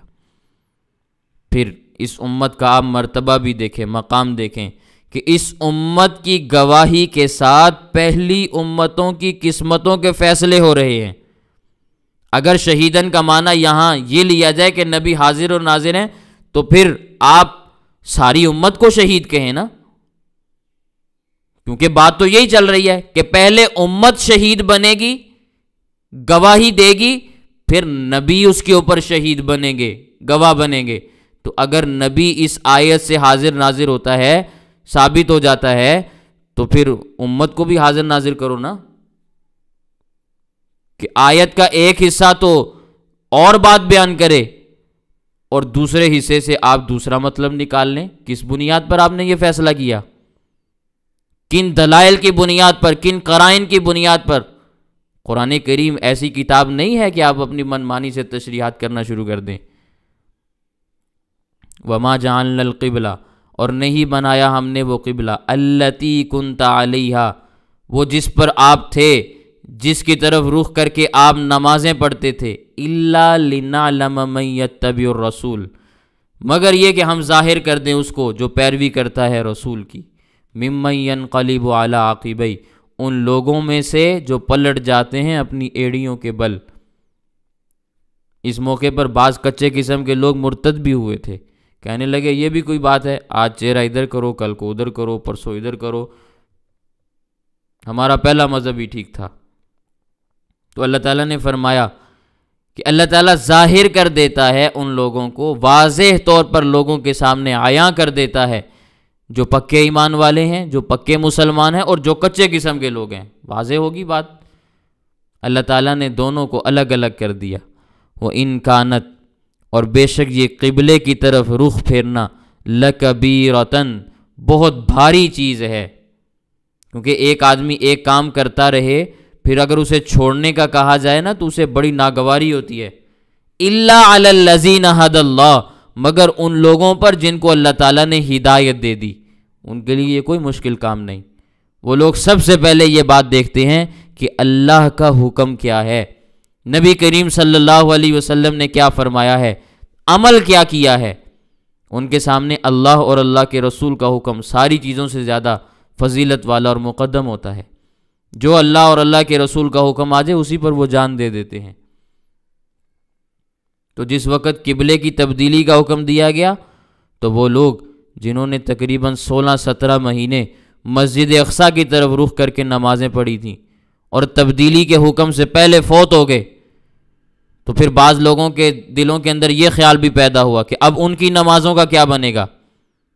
پھر اس امت کا آپ مرتبہ بھی دیکھیں، مقام دیکھیں کہ اس امت کی گواہی کے ساتھ پہلی امتوں کی قسمتوں کے فیصلے ہو رہے ہیں۔ اگر شہیدن کا معنی یہاں یہ لیا جائے کہ نبی حاضر اور ناظر ہیں تو پھر آپ ساری امت کو شہید کہیں نا، کیونکہ بات تو یہی چل رہی ہے کہ پہلے امت شہید بنے گی، گواہی دے گی، پھر نبی اس کے اوپر شہید بنیں گے، گواہ بنیں گے۔ تو اگر نبی اس آیت سے حاضر ناظر ہوتا ہے، ثابت ہو جاتا ہے، تو پھر امت کو بھی حاضر ناظر کرو نا، کہ آیت کا ایک حصہ تو اور بات بیان کرے اور دوسرے حصے سے آپ دوسرا مطلب نکال لیں۔ کس بنیاد پر آپ نے یہ فیصلہ کیا؟ کن دلائل کی بنیاد پر، کن قرائن کی بنیاد پر؟ قرآن کریم ایسی کتاب نہیں ہے کہ آپ اپنی من مانی سے تشریحات کرنا شروع کر دیں۔ وما جعلنا القبلہ، اور نہیں بنایا ہم نے وہ قبلہ، التی کنت علیہا، وہ جس پر آپ تھے، جس کی طرف رخ کر کے آپ نمازیں پڑھتے تھے، الا لنعلم من یتبع الرسول، مگر یہ کہ ہم ظاہر کر دیں اس کو جو پیروی کرتا ہے رسول کی، ممن ینقلب علی عقبیہ، ان لوگوں میں سے جو پلٹ جاتے ہیں اپنی ایڑیوں کے بل۔ اس موقع پر بعض کچے قسم کے لوگ مرتد بھی ہوئے تھے کہنے لگے یہ بھی کوئی بات ہے، آج چہرہ ادھر کرو، کل کو ادھر کرو، پرسوں ادھر کرو، ہمارا پہلا مذہب ہی ٹھیک تھا۔ تو اللہ تعالیٰ نے فرمایا کہ اللہ تعالیٰ ظاہر کر دیتا ہے ان لوگوں کو، واضح طور پر لوگوں کے سامنے عیاں کر دیتا ہے، جو پکے ایمان والے ہیں، جو پکے مسلمان ہیں، اور جو کچے قسم کے لوگ ہیں، واضح ہوگی بات۔ اللہ تعالیٰ نے دونوں کو الگ الگ کر دیا۔ وہ انکانت، اور بے شک یہ قبلے کی طرف رخ پھیرنا، لکبیرتن، بہت بھاری چیز ہے، کیونکہ ایک آدمی ایک کام کرتا رہے پھر اگر اسے چھوڑنے کا کہا جائے نا تو اسے بڑی ناگواری ہوتی ہے۔ الا علی الذین ھدی اللہ، مگر ان لوگوں پر جن کو اللہ تعالیٰ نے ہدایت دے دی، ان کے لیے یہ کوئی مشکل کام نہیں۔ وہ لوگ سب سے پہلے یہ بات دیکھتے ہیں کہ اللہ کا حکم کیا ہے، نبی کریم صلی اللہ علیہ وسلم نے کیا فرمایا ہے، عمل کیا کیا ہے۔ ان کے سامنے اللہ اور اللہ کے رسول کا حکم ساری چیزوں سے زیادہ فضیلت والا اور مقدم ہوتا ہے۔ جو اللہ اور اللہ کے رسول کا حکم آ جائے اسی پر وہ جان دے دیتے ہیں۔ تو جس وقت قبلے کی تبدیلی کا حکم دیا گیا تو وہ لوگ جنہوں نے تقریباً 16-17 مہینے مسجد اقصیٰ کی طرف رخ کر کے نمازیں پڑھی تھیں اور تبدیلی کے حکم سے پہلے فوت ہو گئے، تو پھر بعض لوگوں کے دلوں کے اندر یہ خیال بھی پیدا ہوا کہ اب ان کی نمازوں کا کیا بنے گا،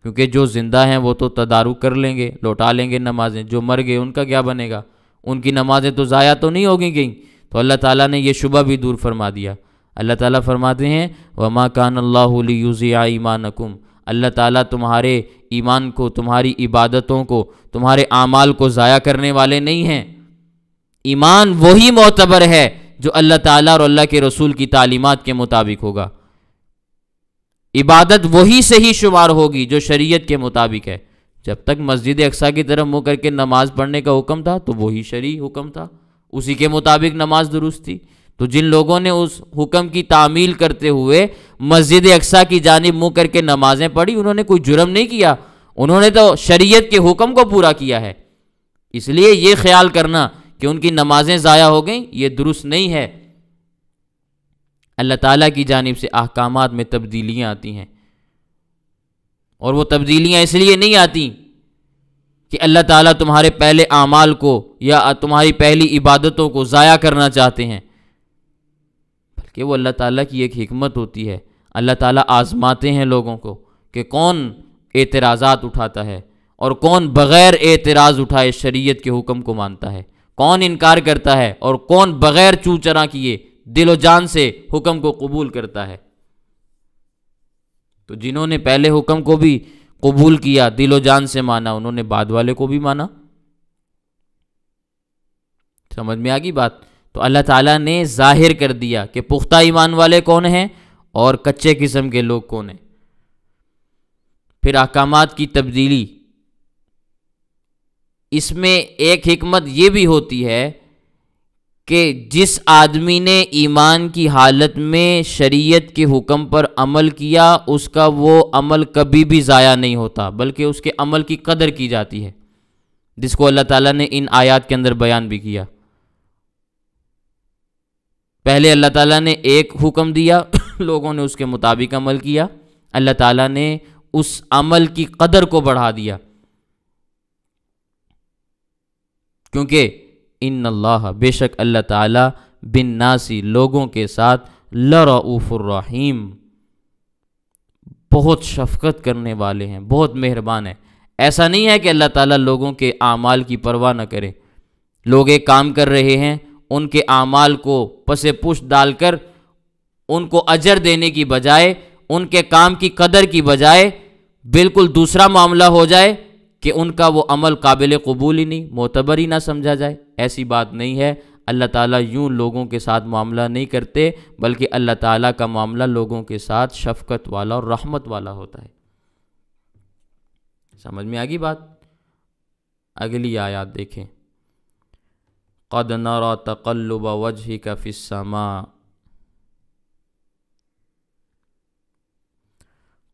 کیونکہ جو زندہ ہیں وہ تو تدارک کر لیں گے، لوٹا لیں گے نمازیں، جو مر گئے ان کا کیا بنے گا، ان کی نمازیں تو ضائع تو نہیں ہوگی گئیں۔ تو اللہ تعالیٰ نے یہ شبہ بھی دور فرما دیا۔ اللہ تعالیٰ فرماتے ہیں وَمَا كَانَ اللَّهُ لِيُضِيعَ إِيمَانَكُمْ، اللہ تعالیٰ تمہارے ایمان کو، تمہاری عبادتوں کو، تمہارے اعمال کو ضائع کرنے والے نہیں ہیں۔ ایمان وہی معتبر ہے جو اللہ تعالیٰ اور اللہ کے رسول کی تعلیمات کے مطابق ہوگا، عبادت وہی سے ہی شمار ہوگی جو شریعت کے مطابق ہے۔ جب تک مسجد اقصیٰ کی طرف منہ کر کے نماز پڑھنے کا حکم تھا تو وہی شرعی حکم تھا، اسی کے مطابق نماز درست تھی۔ تو جن لوگوں نے اس حکم کی تعمیل کرتے ہوئے مسجد اقصیٰ کی جانب منہ کر کے نمازیں پڑھی، انہوں نے کوئی جرم نہیں کیا، انہوں نے تو شریعت کے حکم کو پورا کیا ہے۔ اس لیے یہ خیال کرنا کہ ان کی نمازیں ضائع ہو گئیں یہ درست نہیں ہے۔ اللہ تعالیٰ کی جانب سے احکامات میں تبدیلیاں آتی ہیں، اور وہ تبدیلیاں اس لیے نہیں آتی کہ اللہ تعالیٰ تمہارے پہلے اعمال کو یا تمہاری پہلی عبادتوں کو ضائع کرنا چاہتے ہیں، بلکہ وہ اللہ تعالیٰ کی ایک حکمت ہوتی ہے۔ اللہ تعالیٰ آزماتے ہیں لوگوں کو کہ کون اعتراضات اٹھاتا ہے اور کون بغیر اعتراض اٹھائے شریعت کے حکم کو مانتا ہے، کون انکار کرتا ہے اور کون بغیر چوں چرا کیے دل و جان سے حکم کو قبول کرتا ہے۔ تو جنہوں نے پہلے حکم کو بھی قبول کیا، دل و جان سے مانا، انہوں نے بعد والے کو بھی مانا۔ سمجھ میں آگی بات؟ تو اللہ تعالیٰ نے ظاہر کر دیا کہ پختہ ایمان والے کون ہیں اور کچے قسم کے لوگ کون ہیں۔ پھر احکامات کی تبدیلی، اس میں ایک حکمت یہ بھی ہوتی ہے کہ جس آدمی نے ایمان کی حالت میں شریعت کے حکم پر عمل کیا اس کا وہ عمل کبھی بھی ضائع نہیں ہوتا، بلکہ اس کے عمل کی قدر کی جاتی ہے، جس کو اللہ تعالیٰ نے ان آیات کے اندر بیان بھی کیا۔ پہلے اللہ تعالیٰ نے ایک حکم دیا، لوگوں نے اس کے مطابق عمل کیا، اللہ تعالیٰ نے اس عمل کی قدر کو بڑھا دیا، کیونکہ ان اللہ، بے شک اللہ تعالیٰ، بالناسی، لوگوں کے ساتھ، لرؤوف الرحیم، بہت شفقت کرنے والے ہیں، بہت مہربان ہیں۔ ایسا نہیں ہے کہ اللہ تعالیٰ لوگوں کے اعمال کی پرواہ نہ کرے۔ لوگ ایک کام کر رہے ہیں، ان کے اعمال کو پس پشت ڈال کر ان کو اجر دینے کی بجائے، ان کے کام کی قدر کی بجائے بالکل دوسرا معاملہ ہو جائے کہ ان کا وہ عمل قابل قبول ہی نہیں، معتبر ہی نہ سمجھا جائے۔ ایسی بات نہیں ہے۔ اللہ تعالیٰ یوں لوگوں کے ساتھ معاملہ نہیں کرتے، بلکہ اللہ تعالیٰ کا معاملہ لوگوں کے ساتھ شفقت والا اور رحمت والا ہوتا ہے۔ سمجھ میں آگی بات؟ اگلی آیات دیکھیں۔ قد نرى تقلب وجهك في السماء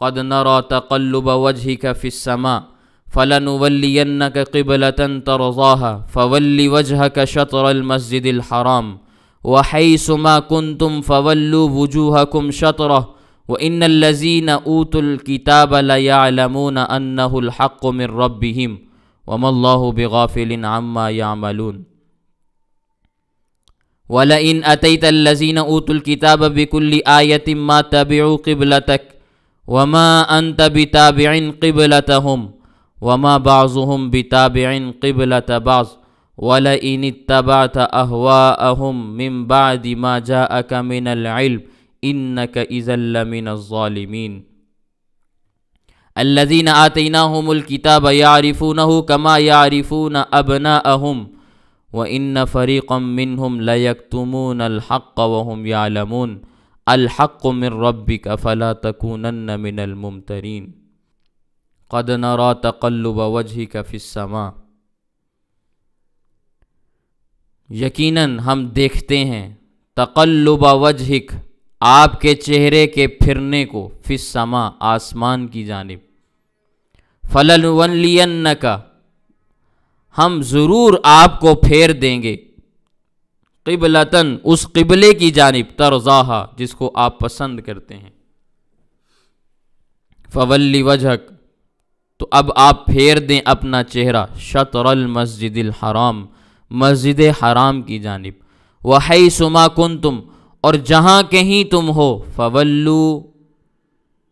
قد نرى تقلب وجهك في السماء فلنولينك قبلة ترضاها فول وجهك شطر المسجد الحرام وحيث ما كنتم فولوا وجوهكم شطره وَإِنَّ الَّذِينَ أُوتُوا الْكِتَابَ لَيَعْلَمُونَ أَنَّهُ الْحَقُّ مِنْ رَبِّهِمْ وَمَا اللَّهُ بِغَافِلٍ عَمَّا يَعْمَلُونَ وَلَئِنْ أَتَيْتَ الَّذِينَ أُوتُوا الْكِتَابَ بِكُلِّ آيَةٍ مَا تَبِعُوا قِبْلَتَكَ وَمَا أَنْتَ بِتَابِعٍ قِبْلَتَهُمْ وَمَا بَعْضُهُمْ بِتَابِعٍ قِبْلَةَ بَعْضٍ وَلَئِنِ اتَّبَعْتَ أَهْوَاءَهُمْ مِنْ بَعْدِ مَا جَاءَكَ مِنَ الْعِلْمِ إِنَّكَ إِذًا لَمِنَ الظَّالِمِينَ الَّذِينَ آتَيْنَاهُمُ الْكِتَابَ يَعْرِفُونَهُ كَمَا يَعْرِفُونَ أَبْنَاءَهُمْ وَإِنَّ فَرِيقًا مِّنْهُمْ لَيَكْتُمُونَ الْحَقَّ وَهُمْ يَعْلَمُونَ الْحَقُّ مِنْ رَبِّكَ فَلَا تَكُونَنَّ مِنَ الْمُمْتَرِينَ قَدْ نَرَى تَقَلُّبَ وَجْهِكَ فِي السَّمَاءِ یقیناً ہم دیکھتے ہیں تقلب وجہک آپ کے چہرے کے پھرنے کو فی السماء آسمان کی جانب فَلَنُوَلِّيَنَّكَ ہم ضرور آپ کو پھیر دیں گے قبلتاً اس قبلے کی جانب ترضاہا جس کو آپ پسند کرتے ہیں فَوَلِّ وَجْهَكَ تو اب آپ پھیر دیں اپنا چہرہ شطر المسجد الحرام مسجد حرام کی جانب وَحَيْثُ مَا كُنْتُمْ اور جہاں کہیں تم ہو فَوَلُّوا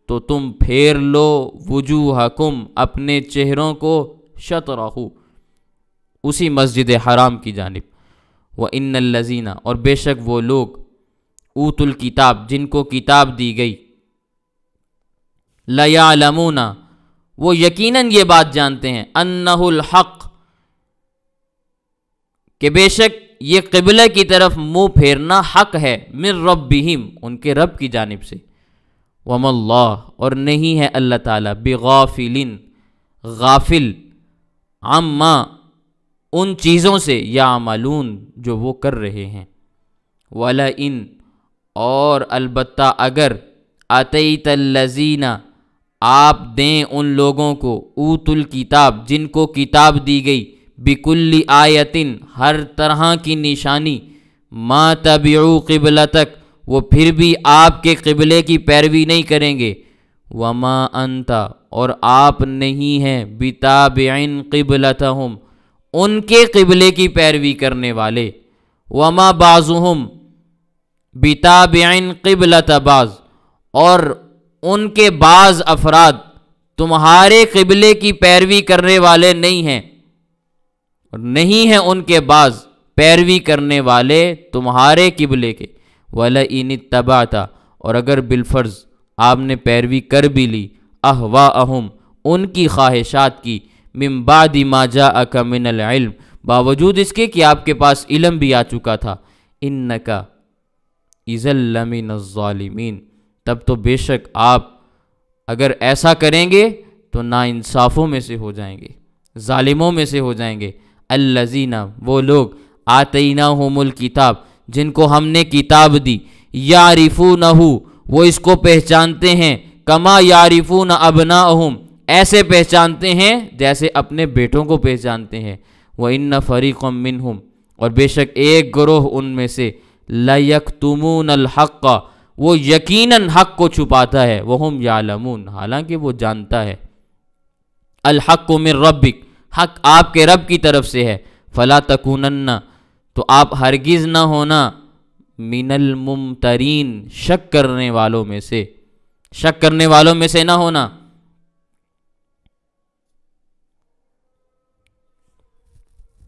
تو تم پھیر لو وجوہکم اپنے چہروں کو شطرہ اسی مسجد حرام کی جانب وَإِنَّ الَّذِينَ اور بے شک وہ لوگ اوتوا الکتاب جن کو کتاب دی گئی لَيَعْلَمُونَ وہ یقیناً یہ بات جانتے ہیں أَنَّهُ الْحَقُّ کہ بے شک یہ قبلہ کی طرف منہ پھیرنا حق ہے من ربہم ان کے رب کی جانب سے وَمَا اللَّهُ اور نہیں ہے اللہ تعالیٰ بغافل غافل عما ان چیزوں سے یعملون جو وہ کر رہے ہیں وَلَئِن اور البتہ اگر أَتَيْتَ الَّذِينَ آپ دیں ان لوگوں کو اوتوا الکتاب جن کو کتاب دی گئی بِكُلِّ آیَةٍ ہر طرح کی نشانی ما تبعوا قبلتک وہ پھر بھی آپ کے قبلے کی پیروی نہیں کریں گے وما انت اور آپ نہیں ہیں بتابعٍ قبلتہم ان کے قبلے کی پیروی کرنے والے وما بعضهم بتابعٍ قبلۃ بعض اور ان کے بعض افراد تمہارے قبلے کی پیروی کرنے والے نہیں ہیں اور نہیں ہیں ان کے بعض پیروی کرنے والے تمہارے قبلے کے وَلَئِنِ اتَّبَعْتَ اور اگر بالفرض آپ نے پیروی کر بھی لی اہواءہم ان کی خواہشات کی من بعد ما جاءک من العلم باوجود اس کے کہ آپ کے پاس علم بھی آ چکا تھا انک اذا لمن الظالمین تب تو بے شک آپ اگر ایسا کریں گے تو ناانصافوں میں سے ہو جائیں گے ظالموں میں سے ہو جائیں گے الذین وہ لوگ آتیناہم الکتاب جن کو ہم نے کتاب دی یعرفونہ وہ اس کو پہچانتے ہیں کما یعرفون ابناءہم ایسے پہچانتے ہیں جیسے اپنے بیٹوں کو پہچانتے ہیں وَإِنَّ فَرِيقًا مِّنْهُمْ اور بے شک ایک گروہ ان میں سے لَيَكْتُمُونَ الْحَقَّ وہ یقیناً حق کو چھپاتا ہے وَهُمْ يَعْلَمُونَ حالانکہ وہ جانتا ہے الْحَقُّ مِن رَبِّكَ حق آپ کے رب کی طرف سے ہے فَلَا تَكُونَنَّ تو آپ ہرگز نہ ہونا من الممترین شک کرنے والوں میں سے نہ ہونا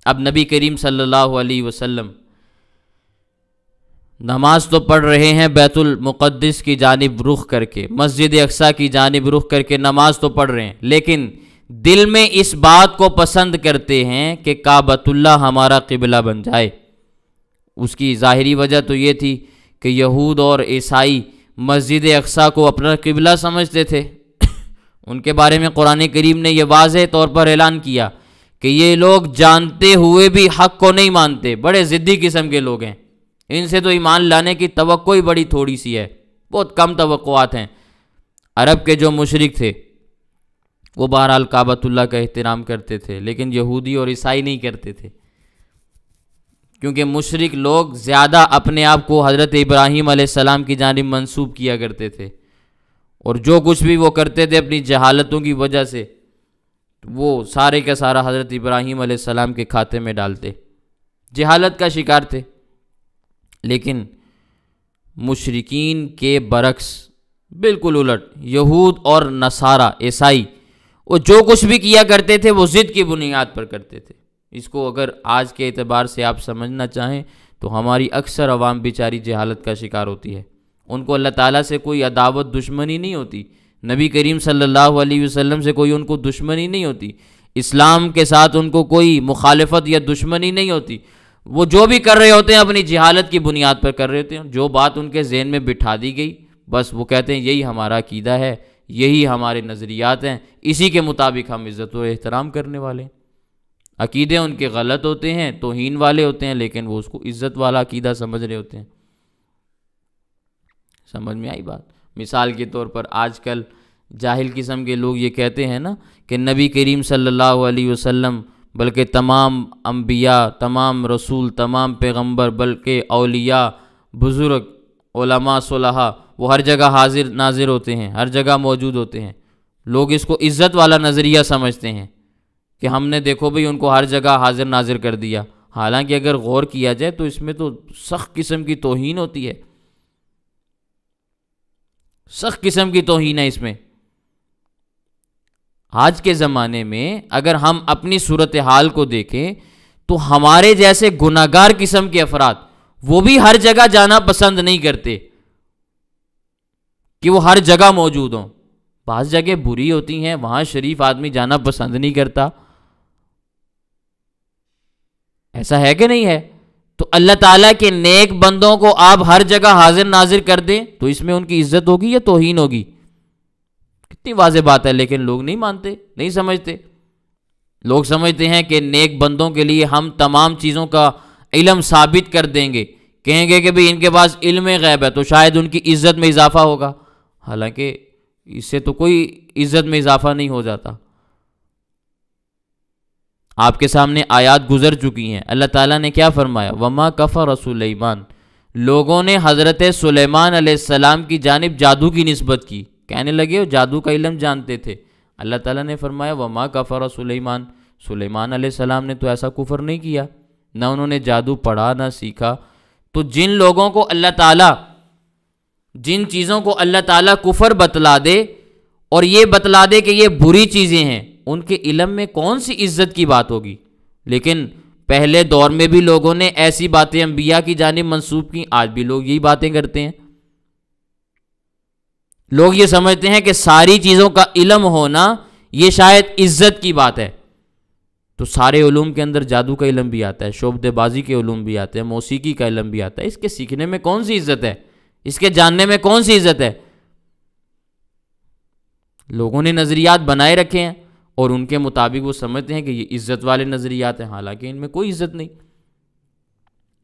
اب نبی کریم صلی اللہ علیہ وسلم نماز تو پڑھ رہے ہیں بیت المقدس کی جانب رخ کر کے مسجد اقصیٰ کی جانب رخ کر کے نماز تو پڑھ رہے ہیں لیکن دل میں اس بات کو پسند کرتے ہیں کہ کعبۃ اللہ ہمارا قبلہ بن جائے. اس کی ظاہری وجہ تو یہ تھی کہ یہود اور عیسائی مسجد اقصیٰ کو اپنا قبلہ سمجھتے تھے. ان کے بارے میں قرآن کریم نے یہ واضح طور پر اعلان کیا کہ یہ لوگ جانتے ہوئے بھی حق کو نہیں مانتے, بڑے ضدی قسم کے لوگ ہیں, ان سے تو ایمان لانے کی توقع ہی بڑی تھوڑی سی ہے, بہت کم توقعات ہیں. عرب کے جو مشرک تھے وہ بہرحال کعبۃ اللہ کا احترام کرتے تھے, لیکن یہودی اور عیسائی نہیں کرتے تھے, کیونکہ مشرک لوگ زیادہ اپنے آپ کو حضرت ابراہیم علیہ السلام کی جانب منسوب کیا کرتے تھے. اور جو کچھ بھی وہ کرتے تھے اپنی جہالتوں کی وجہ سے وہ سارے کا سارا حضرت ابراہیم علیہ السلام کے کھاتے میں ڈالتے، جہالت کا شکار تھے۔ لیکن مشرکین کے برعکس بالکل الٹ، یہود اور نصارہ عیسائی وہ جو کچھ بھی کیا کرتے تھے وہ ضد کی بنیاد پر کرتے تھے۔ اس کو اگر آج کے اعتبار سے آپ سمجھنا چاہیں تو ہماری اکثر عوام بیچاری جہالت کا شکار ہوتی ہے۔ ان کو اللہ تعالیٰ سے کوئی عداوت دشمنی نہیں ہوتی، نبی کریم صلی اللہ علیہ وسلم سے کوئی ان کو دشمنی نہیں ہوتی، اسلام کے ساتھ ان کو کوئی مخالفت یا دشمنی نہیں ہوتی۔ وہ جو بھی کر رہے ہوتے ہیں اپنی جہالت کی بنیاد پر کر رہے ہوتے ہیں، جو بات ان کے ذہن میں بٹھا دی گئی بس وہ کہتے ہیں یہی ہمارا عقیدہ ہے، یہی ہمارے نظریات ہیں، اسی کے مطابق ہم عزت و احترام کرنے والے ہیں۔ عقیدے ان کے غلط ہوتے ہیں، توہین والے ہوتے ہیں، لیکن وہ اس کو عزت والا عقیدہ سمجھ رہے ہوتے ہیں۔ سمجھ میں آئی بات؟ مثال کے طور پر آج کل جاہل قسم کے لوگ یہ کہتے ہیں نا کہ نبی کریم صلی اللہ علیہ وسلم بلکہ تمام انبیاء، تمام رسول، تمام پیغمبر، بلکہ اولیاء، بزرگ، علماء، صلحاء وہ ہر جگہ حاضر ناظر ہوتے ہیں، ہر جگہ موجود ہوتے ہیں۔ لوگ اس کو عزت والا نظریہ سمجھتے ہیں کہ ہم نے دیکھو بھئی ان کو ہر جگہ حاضر ناظر کر دیا، حالانکہ اگر غور کیا جائے تو اس میں تو سخت قسم کی توہین ہوتی ہے، سخت قسم کی توہین ہے اس میں۔ آج کے زمانے میں اگر ہم اپنی صورتحال کو دیکھیں تو ہمارے جیسے گناہگار قسم کے افراد وہ بھی ہر جگہ جانا پسند نہیں کرتے کہ وہ ہر جگہ موجود ہوں۔ بعض جگہ بری ہوتی ہیں، وہاں شریف آدمی جانا پسند نہیں کرتا، ایسا ہے کہ نہیں ہے؟ تو اللہ تعالیٰ کے نیک بندوں کو آپ ہر جگہ حاضر ناظر کر دیں تو اس میں ان کی عزت ہوگی یا توہین ہوگی؟ کتنی واضح بات ہے، لیکن لوگ نہیں مانتے، نہیں سمجھتے۔ لوگ سمجھتے ہیں کہ نیک بندوں کے لیے ہم تمام چیزوں کا علم ثابت کر دیں گے، کہیں گے کہ بھئی ان کے پاس علم غیب ہے تو شاید ان کی عزت میں اضافہ ہوگا، حالانکہ اس سے تو کوئی عزت میں اضافہ نہیں ہو جاتا۔ آپ کے سامنے آیات گزر چکی ہیں، اللہ تعالیٰ نے کیا فرمایا؟ وَمَا كَفَرَ سُلَيْمَانَ، لوگوں نے حضرت سلیمان علیہ السلام کی جانب جادو کی نسبت کی، کہنے لگے وہ جادو کا علم جانتے تھے۔ اللہ تعالیٰ نے فرمایا وَمَا كَفَرَ سُلَيْمَانَ، سلیمان علیہ السلام نے تو ایسا کفر نہیں کیا، نہ انہوں نے جادو پڑھا نہ سیکھا۔ تو جن لوگوں کو اللہ تعالیٰ، جن چیزوں کو اللہ تعالیٰ کفر بتلا دے اور یہ بتلا دے کہ یہ بری چیزیں ہیں، ان کے علم میں کون سی عزت کی بات ہوگی؟ لیکن پہلے دور میں بھی لوگوں نے ایسی باتیں انبیاء کی جانب منسوب کی، آج بھی لوگ یہی باتیں کرتے ہیں۔ لوگ یہ سمجھتے ہیں کہ ساری چیزوں کا علم ہونا یہ شاید عزت کی بات ہے۔ تو سارے علوم کے اندر جادو کا علم بھی آتا ہے، شعبدے بازی کے علوم بھی آتے ہیں، موسیقی کا علم بھی آتا ہے، اس کے سیکھنے میں کون سی عزت ہے؟ اس کے جاننے میں کون سی عزت ہے؟ لوگوں نے نظریات بنائے رکھے ہیں اور ان کے مطابق وہ سمجھتے ہیں کہ یہ عزت والے نظریات ہیں، حالانکہ ان میں کوئی عزت نہیں۔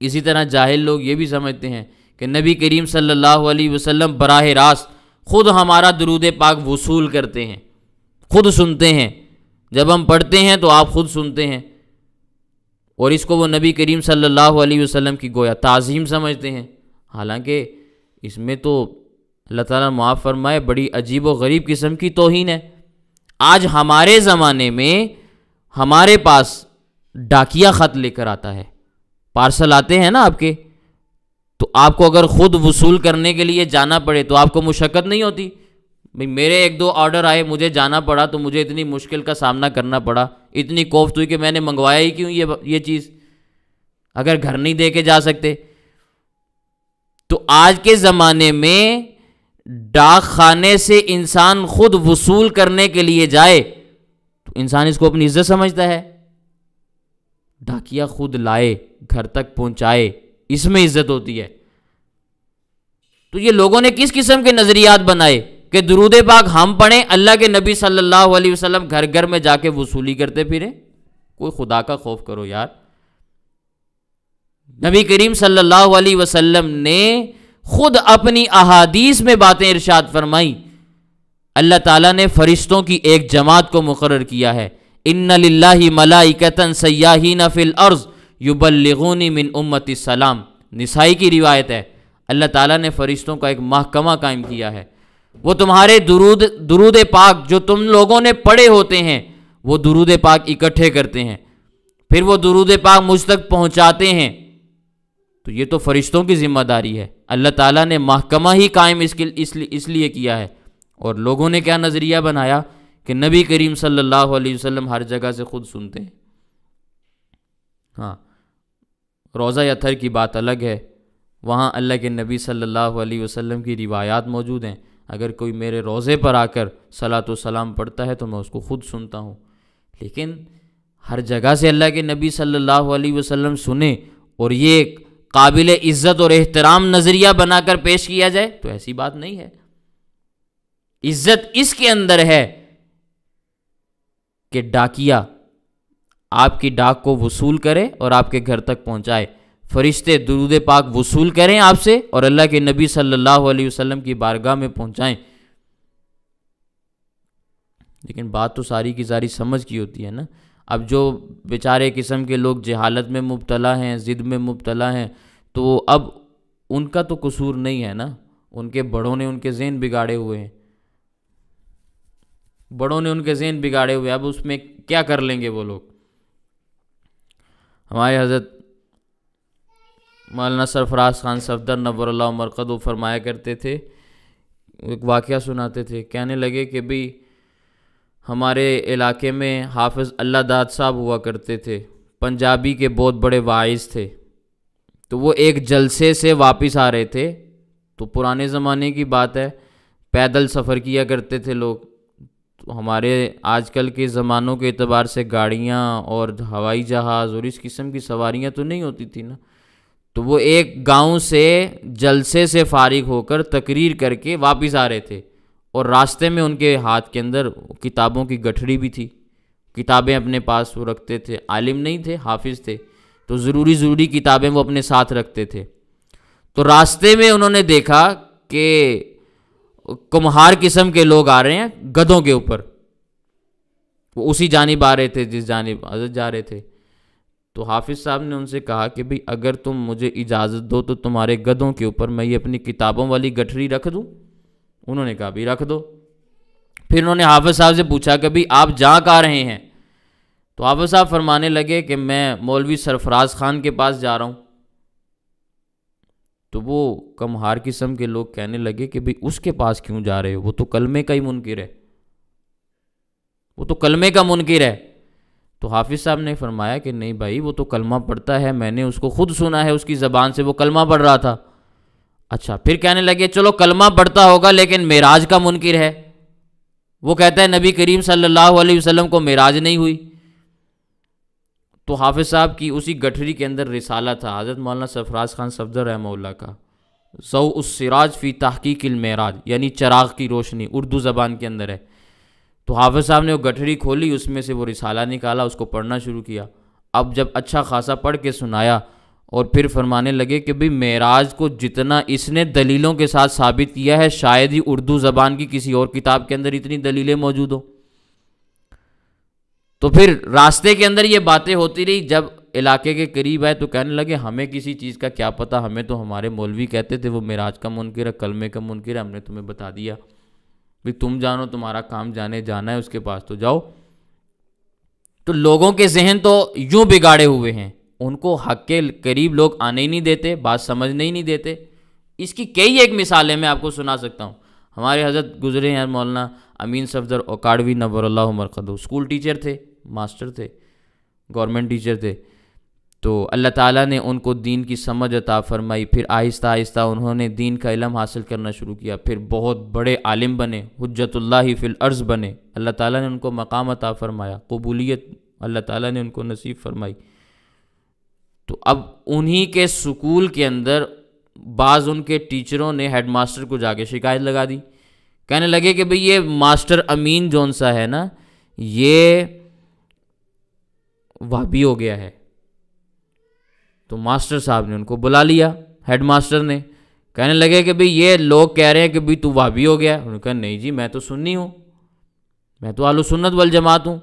اسی طرح جاہل لوگ یہ بھی سمجھتے ہیں کہ نبی کریم صلی اللہ علیہ وسلم براہ راست خود ہمارا درود پاک وصول کرتے ہیں، خود سنتے ہیں، جب ہم پڑھتے ہیں تو آپ خود سنتے ہیں، اور اس کو وہ نبی کریم صلی اللہ علیہ وسلم کی گویا تعظیم سمجھتے ہیں، حالانکہ اس میں تو اللہ تعالیٰ معاف فرمائے بڑی عجیب و غریب قسم کی توہین ہے۔ آج ہمارے زمانے میں ہمارے پاس ڈاکیا خط لے کر آتا ہے، پارسل آتے ہیں نا آپ کے، تو آپ کو اگر خود وصول کرنے کے لیے جانا پڑے تو آپ کو مشقت نہیں ہوتی؟ بھئی میرے ایک دو آرڈر آئے، مجھے جانا پڑا تو مجھے اتنی مشکل کا سامنا کرنا پڑا، اتنی کوفت ہوئی کہ میں نے منگوایا ہی کیوں یہ چیز، اگر گھر نہیں دے کے جا سکتے۔ تو آج کے زمانے میں ڈاک خانے سے انسان خود وصول کرنے کے لیے جائے تو انسان اس کو اپنی عزت سمجھتا ہے، ڈاکیا خود لائے گھر تک پہنچائے، اس میں عزت ہوتی ہے۔ تو یہ لوگوں نے کس قسم کے نظریات بنائے کہ درود پاک ہم پڑھیں، اللہ کے نبی صلی اللہ علیہ وسلم گھر گھر میں جا کے وصولی کرتے پھریں؟ کوئی خدا کا خوف کرو یار۔ نبی کریم صلی اللہ علیہ وسلم نے خود اپنی احادیث میں باتیں ارشاد فرمائی، اللہ تعالیٰ نے فرشتوں کی ایک جماعت کو مقرر کیا ہے، ان للہ ملائکۃ سیاحین فی الارض یبلغونی من امتی السلام، نسائی کی روایت ہے، اللہ تعالیٰ نے فرشتوں کا ایک محکمہ قائم کیا ہے، وہ تمہارے درود پاک جو تم لوگوں نے پڑھے ہوتے ہیں وہ درود پاک اکٹھے کرتے ہیں، پھر وہ درود پاک مجھ تک پہنچاتے ہیں۔ تو یہ تو فرشتوں کی ذمہ داری ہے، اللہ تعالیٰ نے محکمہ ہی قائم اس لیے کیا ہے۔ اور لوگوں نے کیا نظریہ بنایا کہ نبی کریم صلی اللہ علیہ وسلم ہر جگہ سے خود سنتے ہیں۔ ہاں، روضہ اطہر کی بات الگ ہے، وہاں اللہ کے نبی صلی اللہ علیہ وسلم کی روایات موجود ہیں، اگر کوئی میرے روضے پر آ کر صلاۃ و سلام پڑھتا ہے تو میں اس کو خود سنتا ہوں۔ لیکن ہر جگہ سے اللہ کے نبی صلی اللہ علیہ وسلم سنیں اور یہ قابل عزت اور احترام نظریہ بنا کر پیش کیا جائے تو ایسی بات نہیں ہے۔ عزت اس کے اندر ہے کہ ڈاکیا آپ کی ڈاک کو وصول کرے اور آپ کے گھر تک پہنچائے، فرشتے درود پاک وصول کریں آپ سے اور اللہ کے نبی صلی اللہ علیہ وسلم کی بارگاہ میں پہنچائیں۔ لیکن بات تو ساری کی ساری سمجھ کی ہوتی ہے نا۔ اب جو بیچارے قسم کے لوگ جہالت میں مبتلا ہیں، ضد میں مبتلا ہیں، تو اب ان کا تو قصور نہیں ہے نا، ان کے بڑوں نے ان کے ذہن بگاڑے ہوئے ہیں، بڑوں نے ان کے ذہن بگاڑے ہوئے، اب اس میں کیا کر لیں گے وہ لوگ۔ ہمارے حضرت مولانا سرفراز خان صفدر نور اللہ مرقدہ فرمایا کرتے تھے، ایک واقعہ سناتے تھے، کہنے لگے کہ بھی ہمارے علاقے میں حافظ اللہ داد صاحب ہوا کرتے تھے، پنجابی کے بہت بڑے واعظ تھے۔ تو وہ ایک جلسے سے واپس آ رہے تھے، تو پرانے زمانے کی بات ہے، پیدل سفر کیا کرتے تھے لوگ۔ تو ہمارے آج کل کے زمانوں کے اعتبار سے گاڑیاں اور ہوائی جہاز اور اس قسم کی سواریاں تو نہیں ہوتی تھی نا۔ تو وہ ایک گاؤں سے جلسے سے فارغ ہو کر تقریر کر کے واپس آ رہے تھے، اور راستے میں ان کے ہاتھ کے اندر کتابوں کی گٹھڑی بھی تھی، کتابیں اپنے پاس وہ رکھتے تھے، عالم نہیں تھے، حافظ تھے، تو ضروری کتابیں وہ اپنے ساتھ رکھتے تھے۔ تو راستے میں انہوں نے دیکھا کہ کمہار قسم کے لوگ آ رہے ہیں گدھوں کے اوپر، وہ اسی جانب آ رہے تھے جس جانب حضرت جا رہے تھے۔ تو حافظ صاحب نے ان سے کہا کہ بھئی اگر تم مجھے اجازت دو تو تمہارے گدھوں کے اوپر میں یہ اپنی کتابوں والی گٹھڑی رکھ دوں؟ انہوں نے کہا بھی رکھ دو۔ پھر انہوں نے حافظ صاحب سے پوچھا کہ بھئی آپ جہاں کہاں رہے ہیں؟ تو حافظ صاحب فرمانے لگے کہ میں مولوی سرفراز خان کے پاس جا رہا ہوں۔ تو وہ کمہار قسم کے لوگ کہنے لگے کہ بھئی اس کے پاس کیوں جا رہے ہو، وہ تو کلمے کا ہی منکر ہے، وہ تو کلمے کا منکر ہے۔ تو حافظ صاحب نے فرمایا کہ نہیں بھائی، وہ تو کلمہ پڑھتا ہے، میں نے اس کو خود سنا ہے، اس کی زبان سے وہ کلمہ پڑھ رہا تھا۔ اچھا، پھر کہنے لگے چلو کلمہ پڑھتا ہوگا لیکن معراج کا منکر ہے، وہ کہتا ہے نبی کریم صلی اللہ علیہ وسلم کو معراج نہیں ہوئی۔ تو حافظ صاحب کی اسی گٹھڑی کے اندر رسالہ تھا حضرت مولانا سرفراز خان صفدر رحمہ اللہ کا، ضوء السراج فی تحقیق المعراج، یعنی چراغ کی روشنی، اردو زبان کے اندر ہے۔ تو حافظ صاحب نے وہ گٹھڑی کھولی، اس میں سے وہ رسالہ نکالا، اس کو پڑھنا شروع کیا۔ اب جب اچھا خاصا پڑھ کے سنایا اور پھر فرمانے لگے کہ بھئی معراج کو جتنا اس نے دلیلوں کے ساتھ ثابت کیا ہے شاید ہی اردو زبان کی کسی اور کتاب کے اندر اتنی دلیلیں موجود ہوں۔ تو پھر راستے کے اندر یہ باتیں ہوتی رہی، جب علاقے کے قریب آئے تو کہنے لگے ہمیں کسی چیز کا کیا پتہ، ہمیں تو ہمارے مولوی کہتے تھے وہ معراج کا منکر ہے، کلمے کا منکر ہے، ہم نے تمہیں بتا دیا، بھی تم جانو، تمہارا کام جانا ہے اس کے پاس تو جاؤ۔ تو لوگوں کے ذہن تو یوں بگاڑے ہوئے ہیں، ان کو حق کے قریب لوگ آنے ہی نہیں دیتے، بات سمجھنے ہی نہیں دیتے۔ اس کی کئی ایک مثالیں میں آپ کو سنا سکتا ہوں۔ ہمارے حضرت گزرے ہیں مولانا امین صفدر اوکاڑوی نور اللہ مرقدہ، اسکول ٹیچر تھے، ماسٹر تھے، گورنمنٹ ٹیچر تھے۔ تو اللہ تعالیٰ نے ان کو دین کی سمجھ عطا فرمائی، پھر آہستہ آہستہ انہوں نے دین کا علم حاصل کرنا شروع کیا، پھر بہت بڑے عالم بنے، حجت اللہ فی الارض بنے، اللہ تعالیٰ نے ان کو مقام عطا فرمایا، قبولیت اللہ تعالیٰ نے ان کو نصیب فرمائی۔ تو اب انہی کے سکول کے اندر بعض ان کے ٹیچروں نے ہیڈ ماسٹر کو جا کے شکایت لگا دی، کہنے لگے کہ بھئی یہ ماسٹر امین جون سا ہے نا، یہ وہابی ہو گیا ہے۔ تو ماسٹر صاحب نے ان کو بلا لیا، ہیڈ ماسٹر نے، کہنے لگے کہ بھئی یہ لوگ کہہ رہے ہیں کہ بھئی تو وہابی ہو گیا۔ انہوں نے کہا نہیں جی، میں تو سنی ہوں، میں تو اہل سنت والجماعت ہوں۔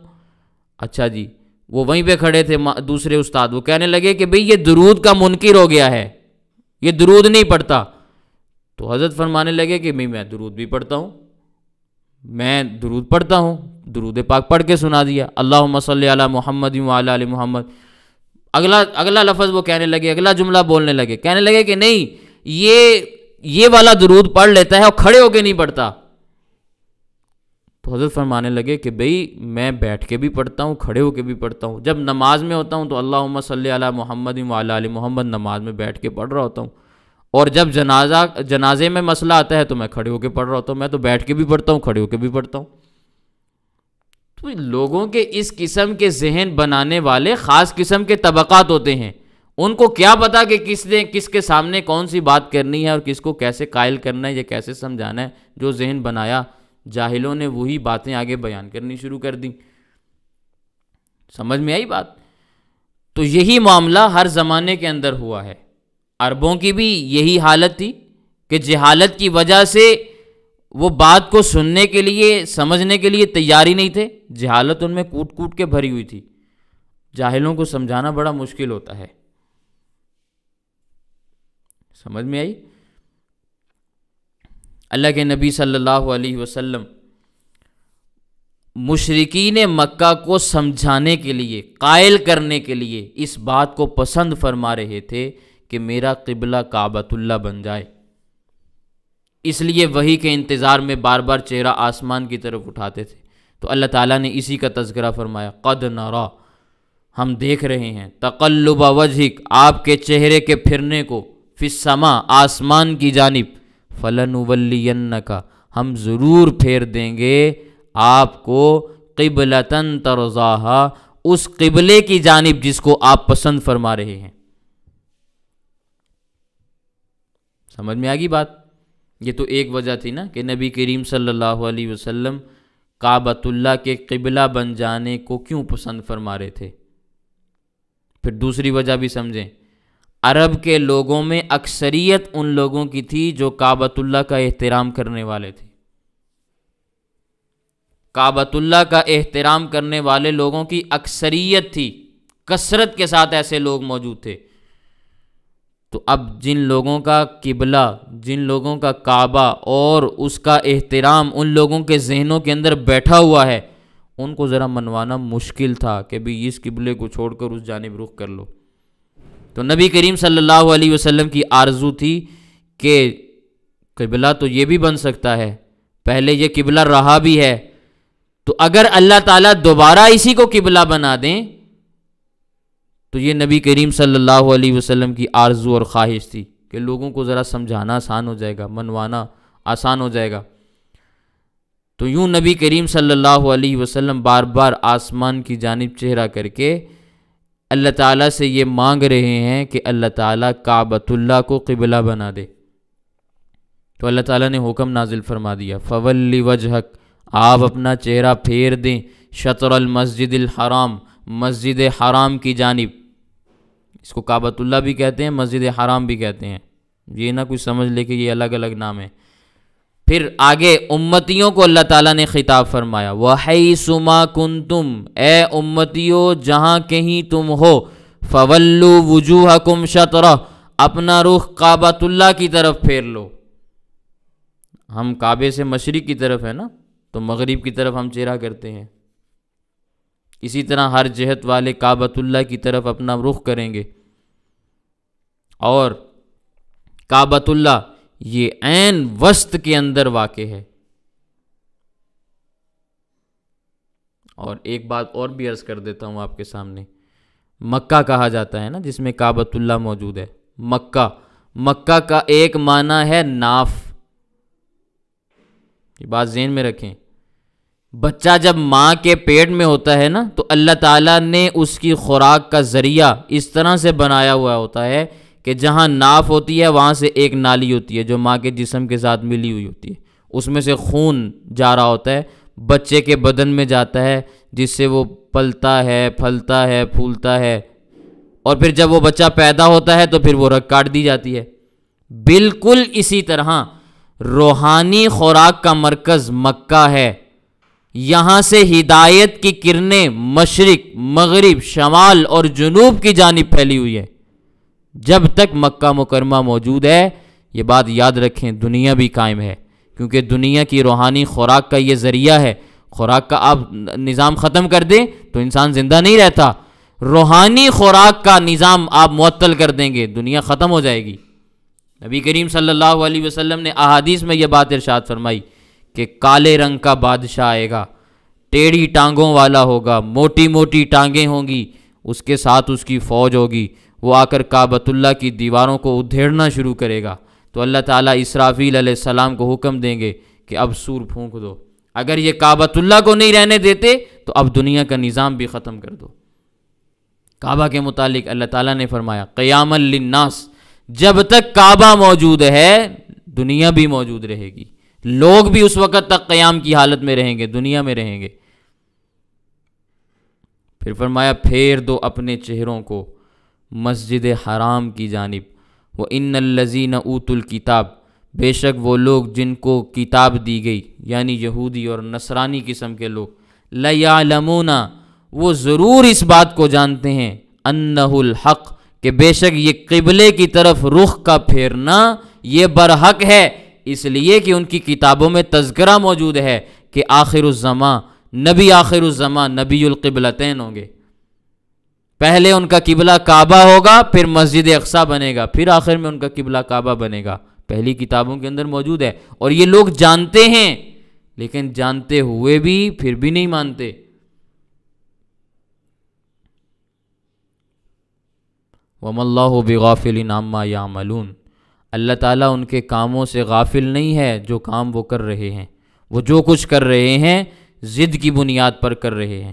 اچھا جی، وہ وہیں پہ کھڑے تھے دوسرے استاد، وہ کہنے لگے کہ بھئی یہ درود کا منکر ہو گیا ہے، یہ درود نہیں پڑھتا۔ تو حضرت فرمانے لگے کہ میں درود بھی پڑھتا ہوں، میں درود پڑھتا ہوں، درود پاک پڑھ کے سنا دیا، اللہم صلی علی محمد وعلی آل محمد۔ اگلا لفظ وہ کہنے لگے، اگلا جملہ بولنے لگے، کہنے لگے کہ نہیں یہ والا درود پڑھ لیتا ہے اور کھڑے ہو کے نہیں پڑھتا۔ تو حضرت فرمانے لگے کہ بھئی میں بیٹھ کے بھی پڑھتا ہوں، کھڑے ہو کے بھی پڑھتا ہوں، جب نماز میں ہوتا ہوں تو اللہم صلی علی محمد وعلی آل محمد نماز میں بیٹھ کے پڑھ رہا ہوتا ہوں، اور جب جنازے میں مسئلہ آتا ہے تو میں کھڑے ہو کے پڑھ رہا ہوتا ہوں، میں تو بیٹھ کے بھی پڑھتا ہوں، کھڑے ہو کے بھی پڑھتا ہوں۔ تو لوگوں کے اس قسم کے ذہن بنانے والے خاص قسم کے طبقات ہوتے ہیں، ان کو کیا پتا کہ کس کے سامنے کون سی بات کرنی ہے اور کس کو کیسے قائل کرنا ہے یا کیسے سمجھانا ہے۔ جو ذہن بنایا جاہلوں نے وہی باتیں آگے بیان کرنی شروع کر دیں۔ سمجھ میں آئی بات؟ تو یہی معاملہ ہر زمانے کے اندر ہوا ہے۔ عربوں کی بھی یہی حالت تھی کہ جہالت کی وجہ سے وہ بات کو سننے کے لیے سمجھنے کے لیے تیاری نہیں تھے، جہالت ان میں کوٹ کوٹ کے بھری ہوئی تھی، جاہلوں کو سمجھانا بڑا مشکل ہوتا ہے۔ سمجھ میں آئی؟ اللہ کے نبی صلی اللہ علیہ وسلم مشرکین مکہ کو سمجھانے کے لیے، قائل کرنے کے لیے اس بات کو پسند فرما رہے تھے کہ میرا قبلہ کعبۃ اللہ بن جائے، اس لیے وحی کے انتظار میں بار بار چہرہ آسمان کی طرف اٹھاتے تھے۔ تو اللہ تعالیٰ نے اسی کا تذکرہ فرمایا، قد نرا، ہم دیکھ رہے ہیں، تقلب وجہک، آپ کے چہرے کے پھرنے کو، فی السماء، آسمان کی جانب، فلنولینک، ہم ضرور پھیر دیں گے آپ کو، قبلۃ ترضاہا، اس قبلے کی جانب جس کو آپ پسند فرما رہے ہیں۔ سمجھ میں آگی بات؟ یہ تو ایک وجہ تھی نا کہ نبی کریم صلی اللہ علیہ وسلم کعبۃ اللہ کے قبلہ بن جانے کو کیوں پسند فرما رہے تھے۔ پھر دوسری وجہ بھی سمجھیں، عرب کے لوگوں میں اکثریت ان لوگوں کی تھی جو کعبۃ اللہ کا احترام کرنے والے تھے۔ کعبۃ اللہ کا احترام کرنے والے لوگوں کی اکثریت تھی، کثرت کے ساتھ ایسے لوگ موجود تھے۔ تو اب جن لوگوں کا قبلہ، جن لوگوں کا کعبہ اور اس کا احترام ان لوگوں کے ذہنوں کے اندر بیٹھا ہوا ہے، ان کو ذرا منوانا مشکل تھا کہ بھی اس قبلے کو چھوڑ کر اس جانب رخ کر لو۔ تو نبی کریم صلی اللہ علیہ وسلم کی آرزو تھی کہ قبلہ تو یہ بھی بن سکتا ہے، پہلے یہ قبلہ رہا بھی ہے، تو اگر اللہ تعالیٰ دوبارہ اسی کو قبلہ بنا دیں تو یہ نبی کریم صلی اللہ علیہ وسلم کی آرزو اور خواہش تھی کہ لوگوں کو ذرا سمجھانا آسان ہو جائے گا، منوانا آسان ہو جائے گا۔ تو یوں نبی کریم صلی اللہ علیہ وسلم بار بار آسمان کی جانب چہرہ کر کے اللہ تعالیٰ سے یہ مانگ رہے ہیں کہ اللہ تعالیٰ کعبۃ اللہ کو قبلہ بنا دے۔ تو اللہ تعالیٰ نے حکم نازل فرما دیا، فولی وجہک، آپ اپنا چہرہ پھیر دیں، شطر المسجد الحرام، مسجد حرام کی جانب۔ اس کو کعبۃ اللہ بھی کہتے ہیں، مسجد حرام بھی کہتے ہیں، یہ نہ کچھ سمجھ لے کہ یہ الگ الگ نام ہے۔ پھر آگے امتیوں کو اللہ تعالیٰ نے خطاب فرمایا، وَحَيْثُ مَا كُنْتُمْ، اے امتیوں جہاں کہیں تم ہو، فَوَلُّوا وُجُوهَكُمْ شَطْرَهُ، اپنا رخ کعبۃ اللہ کی طرف پھیر لو۔ ہم کعبے سے مشرق کی طرف ہے نا، تو مغرب کی طرف ہم چہرہ کرتے ہیں، اسی طرح ہر جہت والے کعبۃ اللہ کی طرف اپنا رخ کریں گے۔ اور کعبۃ اللہ یہ عین وسط کے اندر واقع ہے۔ اور ایک بات اور بھی عرض کر دیتا ہوں آپ کے سامنے، مکہ کہا جاتا ہے نا جس میں کعبۃ اللہ موجود ہے، مکہ کا ایک معنی ہے ناف، یہ بات ذہن میں رکھیں۔ بچہ جب ماں کے پیٹ میں ہوتا ہے نا تو اللہ تعالیٰ نے اس کی خوراک کا ذریعہ اس طرح سے بنایا ہوا ہوتا ہے کہ جہاں ناف ہوتی ہے وہاں سے ایک نالی ہوتی ہے جو ماں کے جسم کے ساتھ ملی ہوئی ہوتی ہے، اس میں سے خون جا رہا ہوتا ہے، بچے کے بدن میں جاتا ہے، جس سے وہ پلتا ہے، پھلتا ہے، پھولتا ہے، اور پھر جب وہ بچہ پیدا ہوتا ہے تو پھر وہ رگ کاٹ دی جاتی ہے۔ بالکل اسی طرح روحانی خوراک کا مرکز مکہ ہے، یہاں سے ہدایت کی کرنیں مشرق، مغرب، شمال اور جنوب کی جانب پھیلی ہوئی ہے۔ جب تک مکہ مکرمہ موجود ہے، یہ بات یاد رکھیں، دنیا بھی قائم ہے، کیونکہ دنیا کی روحانی خوراک کا یہ ذریعہ ہے. خوراک کا آپ نظام ختم کر دیں تو انسان زندہ نہیں رہتا. روحانی خوراک کا نظام آپ معطل کر دیں گے، دنیا ختم ہو جائے گی. نبی کریم صلی اللہ علیہ وسلم نے احادیث میں یہ بات ارشاد فرمائی کہ کالے رنگ کا بادشاہ آئے گا، ٹیڑھی ٹانگوں والا ہوگا، موٹی موٹی ٹانگیں ہوں گی، اس کے ساتھ اس کی فوج ہوگی. وہ آ کر کعبۃ اللہ کی دیواروں کو ادھیڑنا شروع کرے گا. تو اللہ تعالیٰ اسرافیل علیہ السلام کو حکم دیں گے کہ اب سور پھونک دو. اگر یہ کعبۃ اللہ کو نہیں رہنے دیتے تو اب دنیا کا نظام بھی ختم کر دو. کعبہ کے متعلق اللہ تعالیٰ نے فرمایا قیاما للناس، جب تک کعبہ موجود ہے دنیا بھی موجود رہے گی، لوگ بھی اس وقت تک قیام کی حالت میں رہیں گے، دنیا میں رہیں گے. پھر فرمایا پھیر دو اپنے چہروں کو مسجد حرام کی جانب. وَإِنَّ الَّذِينَ أُوتُوا الْكِتَابَ، بے شک وہ لوگ جن کو کتاب دی گئی یعنی یہودی اور نصرانی قسم کے لوگ، لَيَعْلَمُونَ، وہ ضرور اس بات کو جانتے ہیں، أَنَّهُ الْحَقُّ، کہ بے شک یہ قبلے کی طرف رخ کا پھیرنا یہ برحق ہے، اس لیے کہ ان کی کتابوں میں تذکرہ موجود ہے کہ آخر الزمان، نبی آخر الزمان نبی القبلتین ہوں گے. پہلے ان کا قبلہ کعبہ ہوگا، پھر مسجد اقصی بنے گا، پھر آخر میں ان کا قبلہ کعبہ بنے گا. پہلی کتابوں کے اندر موجود ہے اور یہ لوگ جانتے ہیں، لیکن جانتے ہوئے بھی پھر بھی نہیں مانتے. وَمَا اللَّهُ بِغَافِلٍ عَمَّا يَعْمَلُونَ، اللہ تعالیٰ ان کے کاموں سے غافل نہیں ہے جو کام وہ کر رہے ہیں. وہ جو کچھ کر رہے ہیں ضد کی بنیاد پر کر رہے ہیں،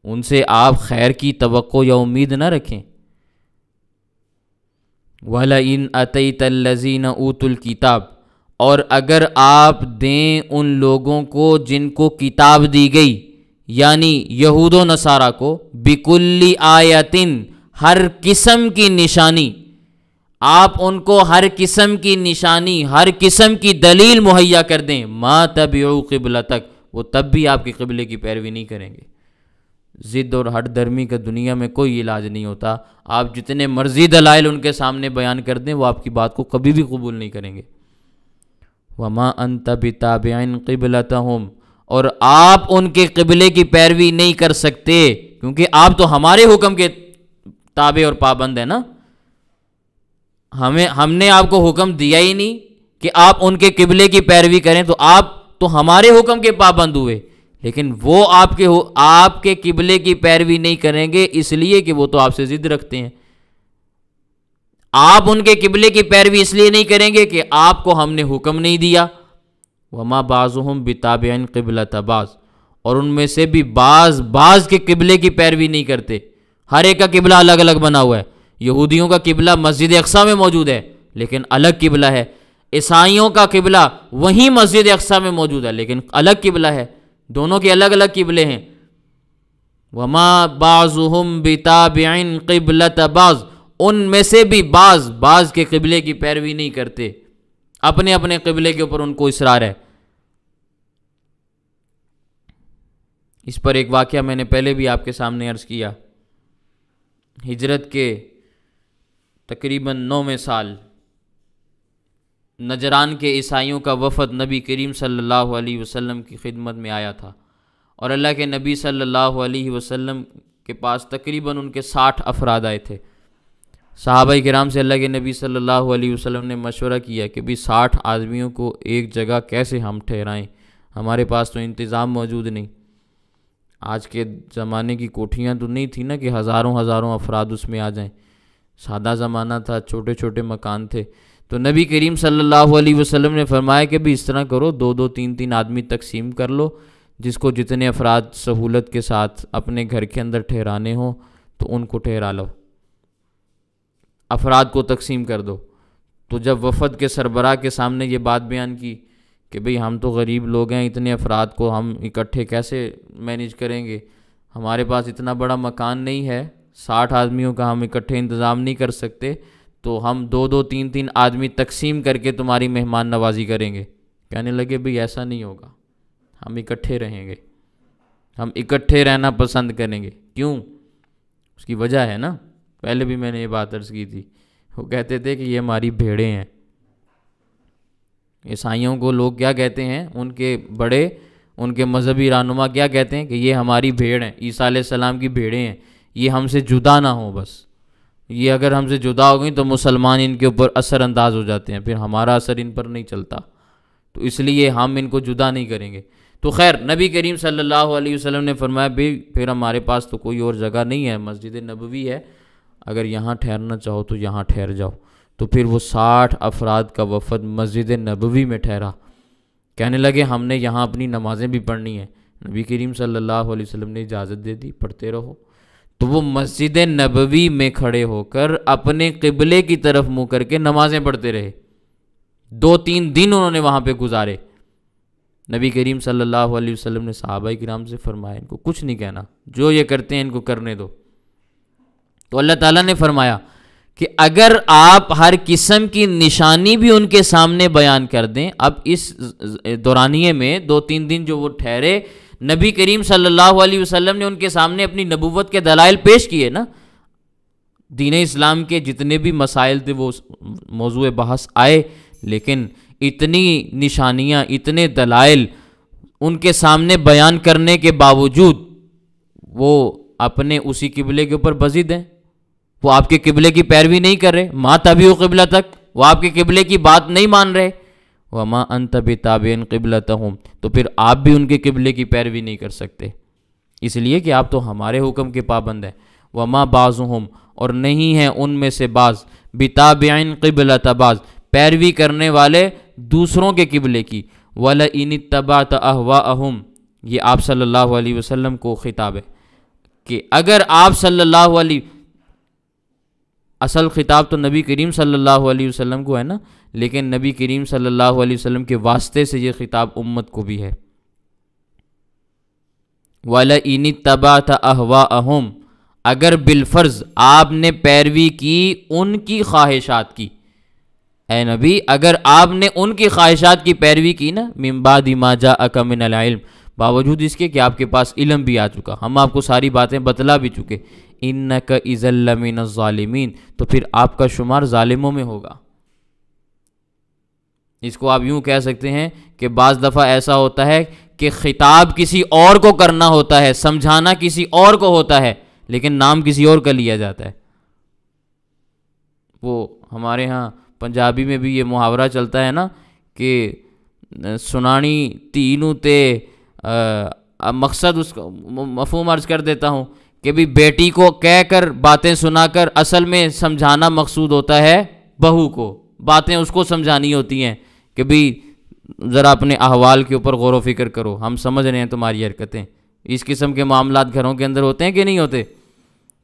ان سے آپ خیر کی توقع یا امید نہ رکھیں. وَلَئِنْ أَتَيْتَ الَّذِينَ أُوتُوا الْكِتَابَ، اور اگر آپ دیں ان لوگوں کو جن کو کتاب دی گئی یعنی یہود و نصارہ کو، بِكُلِّ آیَةٍ، ہر قسم کی نشانی، آپ ان کو ہر قسم کی نشانی، ہر قسم کی دلیل مہیا کر دیں، مَا تَبِعُوا قِبْلَتَكَ، وہ تب بھی آپ کے قبلے کی پیروی نہیں کریں گے. ضد اور ہٹ درمی کا دنیا میں کوئی علاج نہیں ہوتا. آپ جتنے مرضی دلائل ان کے سامنے بیان کر دیں وہ آپ کی بات کو کبھی بھی قبول نہیں کریں گے. وَمَا أَنْتَ بِتَابِعٍ قِبْلَتَهُمْ، اور آپ ان کے قبلے کی پیروی نہیں کر سکتے کیونکہ آپ تو ہمارے حکم کے تابع اور پابند ہیں نا. ہم نے آپ کو حکم دیا ہی نہیں کہ آپ ان کے قبلے کی پیروی کریں، تو آپ تو ہمارے حکم کے پابند ہوئے، لیکن وہ آپ کے قبلے کی پیروی نہیں کریں گے اس لیے کہ وہ تو آپ سے ضد رکھتے ہیں. آپ ان کے قبلے کی پیروی اس لیے نہیں کریں گے کہ آپ کو ہم نے حکم نہیں دیا. وما بعضهم بتابع قبلة بعض، اور ان میں سے بھی بعض کے قبلے کی پیروی نہیں کرتے. ہر ایک کا قبلہ الگ الگ بنا ہوا ہے. یہودیوں کا قبلہ مسجد اقصی میں موجود ہے لیکن الگ قبلہ ہے. عیسائیوں کا قبلہ وہیں مسجد اقصی میں موجود ہے لیکن الگ قبلہ ہے. دونوں کے الگ الگ قبلے ہیں. وما بعضهم بتابع قبلة بعض، ان میں سے بھی بعض کے قبلے کی پیروی نہیں کرتے، اپنے اپنے قبلے کے اوپر ان کو اصرار ہے. اس پر ایک واقعہ میں نے پہلے بھی آپ کے سامنے عرض کیا. ہجرت کے تقریباً 9ویں سال نجران کے عیسائیوں کا وفد نبی کریم صلی اللہ علیہ وسلم کی خدمت میں آیا تھا، اور اللہ کے نبی صلی اللہ علیہ وسلم کے پاس تقریباً ان کے 60 افراد آئے تھے. صحابہ کرام سے اللہ کے نبی صلی اللہ علیہ وسلم نے مشورہ کیا کہ بھی 60 آدمیوں کو ایک جگہ کیسے ہم ٹھہرائیں، ہمارے پاس تو انتظام موجود نہیں. آج کے زمانے کی کوٹھیاں تو نہیں تھی نا کہ ہزاروں افراد اس میں آ جائیں. سادہ زمانہ تھا، چھوٹے چھوٹے مکان تھے. تو نبی کریم صلی اللہ علیہ وسلم نے فرمایا کہ بھی اس طرح کرو، 2 3 آدمی تقسیم کر لو، جس کو جتنے افراد سہولت کے ساتھ اپنے گھر کے اندر ٹھہرانے ہوں تو ان کو ٹھہرا لو، افراد کو تقسیم کر دو. تو جب وفد کے سربراہ کے سامنے یہ بات بیان کی کہ بھئی ہم تو غریب لوگ ہیں، اتنے افراد کو ہم اکٹھے کیسے مینیج کریں گے، ہمارے پاس اتنا بڑا مکان نہیں ہے، 60 آدمیوں کا ہم اکٹھے انتظام نہیں کر سکتے، تو ہم 2 3 آدمی تقسیم کر کے تمہاری مہمان نوازی کریں گے. کہنے لگے بھئی ایسا نہیں ہوگا، ہم اکٹھے رہیں گے، ہم اکٹھے رہنا پسند کریں گے. کیوں؟ اس کی وجہ ہے نا، پہلے بھی میں نے یہ بات عرض کی تھی. وہ کہتے تھے کہ یہ ہماری بھیڑیں ہیں، عیسائیوں کو لوگ کیا کہتے ہیں، ان کے بڑے، ان کے مذہبی رہنما کیا کہتے ہیں کہ یہ ہماری بھیڑ ہیں، عیسیٰ علیہ السلام کی بھیڑیں ہیں، یہ ہم سے جدا نہ ہوں، بس یہ اگر ہم سے جدا ہو گئیں تو مسلمان ان کے اوپر اثر انداز ہو جاتے ہیں، پھر ہمارا اثر ان پر نہیں چلتا، تو اس لیے ہم ان کو جدا نہیں کریں گے۔ تو خیر نبی کریم صلی اللہ علیہ وسلم نے فرمایا بھئی پھر ہمارے پاس تو کوئی اور جگہ نہیں ہے، مسجد نبوی ہے، اگر یہاں ٹھہرنا چاہو تو یہاں ٹھہر جاؤ۔ تو پھر وہ 60 افراد کا وفد مسجد نبوی میں ٹھہرا، کہنے لگے ہم نے یہاں اپنی نمازیں بھی پڑھنی ہیں۔ نبی کریم صلی اللہ علیہ وسلم نے اجازت دے دی، پڑھتے رہو۔ تو وہ مسجد نبوی میں کھڑے ہو کر اپنے قبلے کی طرف منہ کر کے نمازیں پڑھتے رہے، 2-3 دن انہوں نے وہاں پہ گزارے۔ نبی کریم صلی اللہ علیہ وسلم نے صحابہ کرام سے فرمایا ان کو کچھ نہیں کہنا، جو یہ کرتے ہیں ان کو کرنے دو۔ تو اللہ تعالیٰ نے فرمایا کہ اگر آپ ہر قسم کی نشانی بھی ان کے سامنے بیان کر دیں، اب اس دورانیے میں 2-3 دن جو وہ ٹھہرے، نبی کریم صلی اللہ علیہ وسلم نے ان کے سامنے اپنی نبوت کے دلائل پیش کیے نا، دین اسلام کے جتنے بھی مسائل تھے وہ موضوع بحث آئے، لیکن اتنی نشانیاں، اتنے دلائل ان کے سامنے بیان کرنے کے باوجود وہ اپنے اسی قبلے کے اوپر بضد ہیں، وہ آپ کے قبلے کی پیروی نہیں کر رہے، ما تبعوا قبلتک، وہ آپ کے قبلے کی بات نہیں مان رہے، وما انت بتابع قبلتہم، تو پھر آپ بھی ان کے قبلے کی پیروی نہیں کر سکتے، اس لیے کہ آپ تو ہمارے حکم کے پابند ہیں۔ وما بعضهم، اور نہیں ہیں ان میں سے بعض، بتابع قبلۃ بعض، پیروی کرنے والے دوسروں کے قبلے کی، وَلَئِنِ اتَّبَعْتَ أَهْوَاءَهُمْ، یہ آپ صلی اللہ علیہ وسلم کو خطاب ہے کہ اگر آپ صلی اللہ علیہ، اصل خطاب تو نبی کریم صلی اللہ علیہ وسلم کو ہے نا، لیکن نبی کریم صلی اللہ علیہ وسلم کے واسطے سے یہ خطاب امت کو بھی ہے۔ وَلَئِنِ اتَّبَعْتَ أَهْوَاءَهُمْ، اگر بالفرض آپ نے پیروی کی ان کی خواہشات کی، اے نبی اگر آپ نے ان کی خواہشات کی پیروی کی نا، من بعد ما جاءک من العلم، باوجود اس کے کہ آپ کے پاس علم بھی آ چکا، ہم آپ کو ساری باتیں بتلا بھی چکے، انک اذا لمن الظالمین، تو پھر آپ کا شمار ظالموں میں ہوگا۔ اس کو آپ یوں کہہ سکتے ہیں کہ بعض دفعہ ایسا ہوتا ہے کہ خطاب کسی اور کو کرنا ہوتا ہے، سمجھانا کسی اور کو ہوتا ہے، لیکن نام کسی اور کا لیا جاتا ہے۔ وہ ہمارے ہاں پنجابی میں بھی یہ محاورہ چلتا ہے نا کہ سنانی تینوں تے، مقصد اس کو مفہوم عرض کر دیتا ہوں کہ بھی بیٹی کو کہہ کر باتیں سنا کر اصل میں سمجھانا مقصود ہوتا ہے بہو کو، باتیں اس کو سمجھانی ہوتی ہیں کہ بھی ذرا اپنے احوال کے اوپر غور و فکر کرو، ہم سمجھ رہے ہیں تمہاری حرکتیں۔ اس قسم کے معاملات گھروں کے اندر ہوتے ہیں کہ نہیں ہوتے؟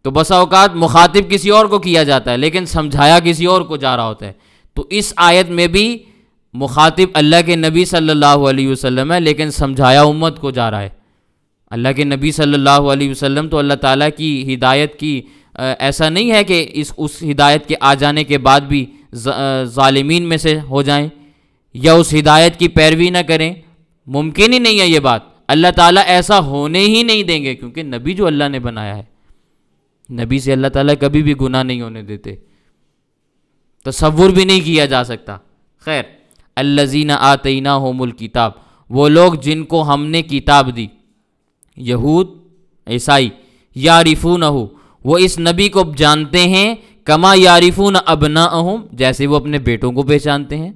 تو بسا اوقات مخاطب کسی اور کو کیا جاتا ہے لیکن سمجھایا کسی اور کو جا رہا ہوتا ہے۔ تو اس آیت میں بھی مخاطب اللہ کے نبی صلی اللہ علیہ وسلم ہے لیکن سمجھایا امت کو جا رہا ہے۔ اللہ کے نبی صلی اللہ علیہ وسلم تو اللہ تعالیٰ کی ہدایت کی، ایسا نہیں ہے کہ اس ہدایت کے آ جانے کے بعد بھی ظالمین میں سے ہو جائیں یا اس ہدایت کی پیروی نہ کریں، ممکن ہی نہیں ہے یہ بات، اللہ تعالیٰ ایسا ہونے ہی نہیں دیں گے، کیونکہ نبی جو اللہ نے بنایا ہے، نبی سے اللہ تعالیٰ کبھی بھی گناہ نہیں ہونے دیتے، تصور بھی نہیں کیا جا سکتا۔ خیر، الذین آتیناہم الکتاب، وہ لوگ جن کو ہم نے کتاب دی، یہود عیسائی، یعرفونہ، وہ اس نبی کو جانتے ہیں، کما یعرفون ابناءہم، جیسے وہ اپنے بیٹوں کو پہچانتے ہیں۔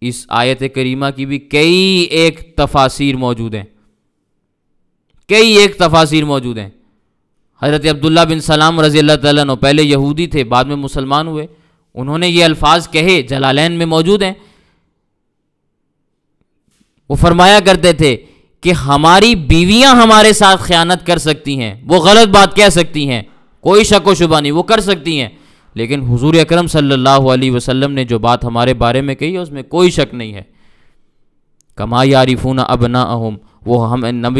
اس آیت کریمہ کی بھی کئی ایک تفاسیر موجود ہیں، کئی ایک تفاسیر موجود ہیں۔ حضرت عبداللہ بن سلام رضی اللہ تعالیٰ عنہ پہلے یہودی تھے، بعد میں مسلمان ہوئے، انہوں نے یہ الفاظ کہے، جلالین میں موجود ہیں۔ وہ فرمایا کرتے تھے کہ ہماری بیویاں ہمارے ساتھ خیانت کر سکتی ہیں، وہ غلط بات کہہ سکتی ہیں، کوئی شک و شبہ نہیں، وہ کر سکتی ہیں، لیکن حضور اکرم صلی اللہ علیہ وسلم نے جو بات ہمارے بارے میں کہی ہے اس میں کوئی شک نہیں ہے۔ کما یعرفون ابناءہم، وہ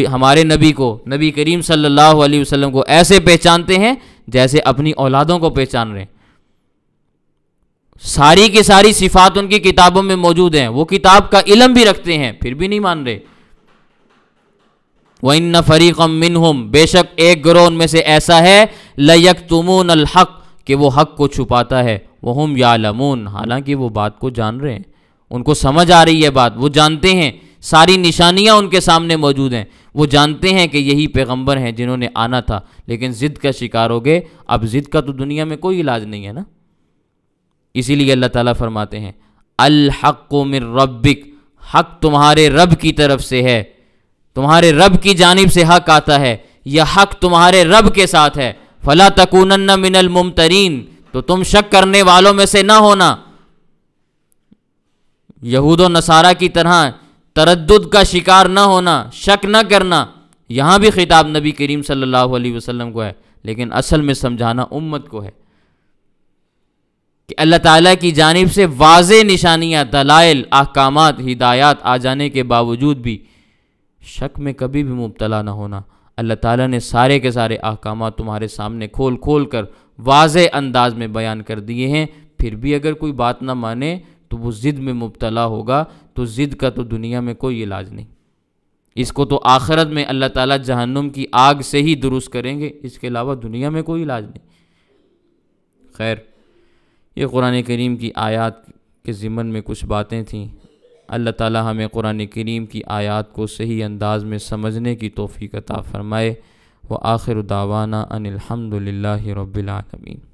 ہمارے نبی کو، نبی کریم صلی اللہ علیہ وسلم کو ایسے پہچانتے ہیں جیسے اپنی اولادوں کو پہچان رہے ہیں۔ ساری کی ساری صفات ان کی کتابوں میں موجود ہیں، وہ کتاب کا علم بھی رکھتے ہیں، پھر بھی نہیں مان رہے۔ وَإِنَّ فَرِيقًا مِّنْهُمْ، بے شک ایک گروہ ان میں سے ایسا ہے، لَيَكْتُمُونَ الْحَقَّ، کہ وہ حق کو چھپاتا ہے، وَهُمْ يَعْلَمُونَ، حالانکہ وہ بات کو جان رہے ہیں، ان کو سمجھ آ رہی ہے بات، وہ جانتے ہیں، ساری نشانیاں ان کے سامنے موجود ہیں، وہ جانتے ہیں کہ یہی پیغمبر ہیں جنہوں نے آنا تھا، لیکن ضد کا شکار ہو گئے۔ اب ضد کا تو دنیا میں کوئی علاج نہیں ہے نا، اسی لیے اللہ تعالیٰ فرماتے ہیں الحق من ربک، حق تمہارے رب کی طرف سے ہے، تمہارے رب کی جانب سے حق آتا ہے، یہ حق تمہارے رب کے ساتھ ہے، فلا تکونن من الممترین، تو تم شک کرنے والوں میں سے نہ ہونا، یہود و نصارہ کی طرح تردد کا شکار نہ ہونا، شک نہ کرنا۔ یہاں بھی خطاب نبی کریم صلی اللہ علیہ وسلم کو ہے، لیکن اصل میں سمجھانا امت کو ہے کہ اللہ تعالیٰ کی جانب سے واضح نشانیاں، دلائل، احکامات، ہدایات آ جانے کے باوجود بھی شک میں کبھی بھی مبتلا نہ ہونا۔ اللہ تعالیٰ نے سارے کے سارے احکامات تمہارے سامنے کھول کھول کر واضح انداز میں بیان کر دیے ہیں، پھر بھی اگر کوئی بات نہ مانے تو وہ ضد میں مبتلا ہوگا، تو ضد کا تو دنیا میں کوئی علاج نہیں، اس کو تو آخرت میں اللہ تعالیٰ جہنم کی آگ سے ہی درست کریں گے، اس کے علاوہ دنیا میں کوئی علاج نہیں۔ خیر، یہ قرآن کریم کی آیات کے ضمن میں کچھ باتیں تھیں۔ اللہ تعالیٰ ہمیں قرآن کریم کی آیات کو صحیح انداز میں سمجھنے کی توفیق عطا فرمائے۔ وآخر دعوانا ان الحمد للہ رب العالمین۔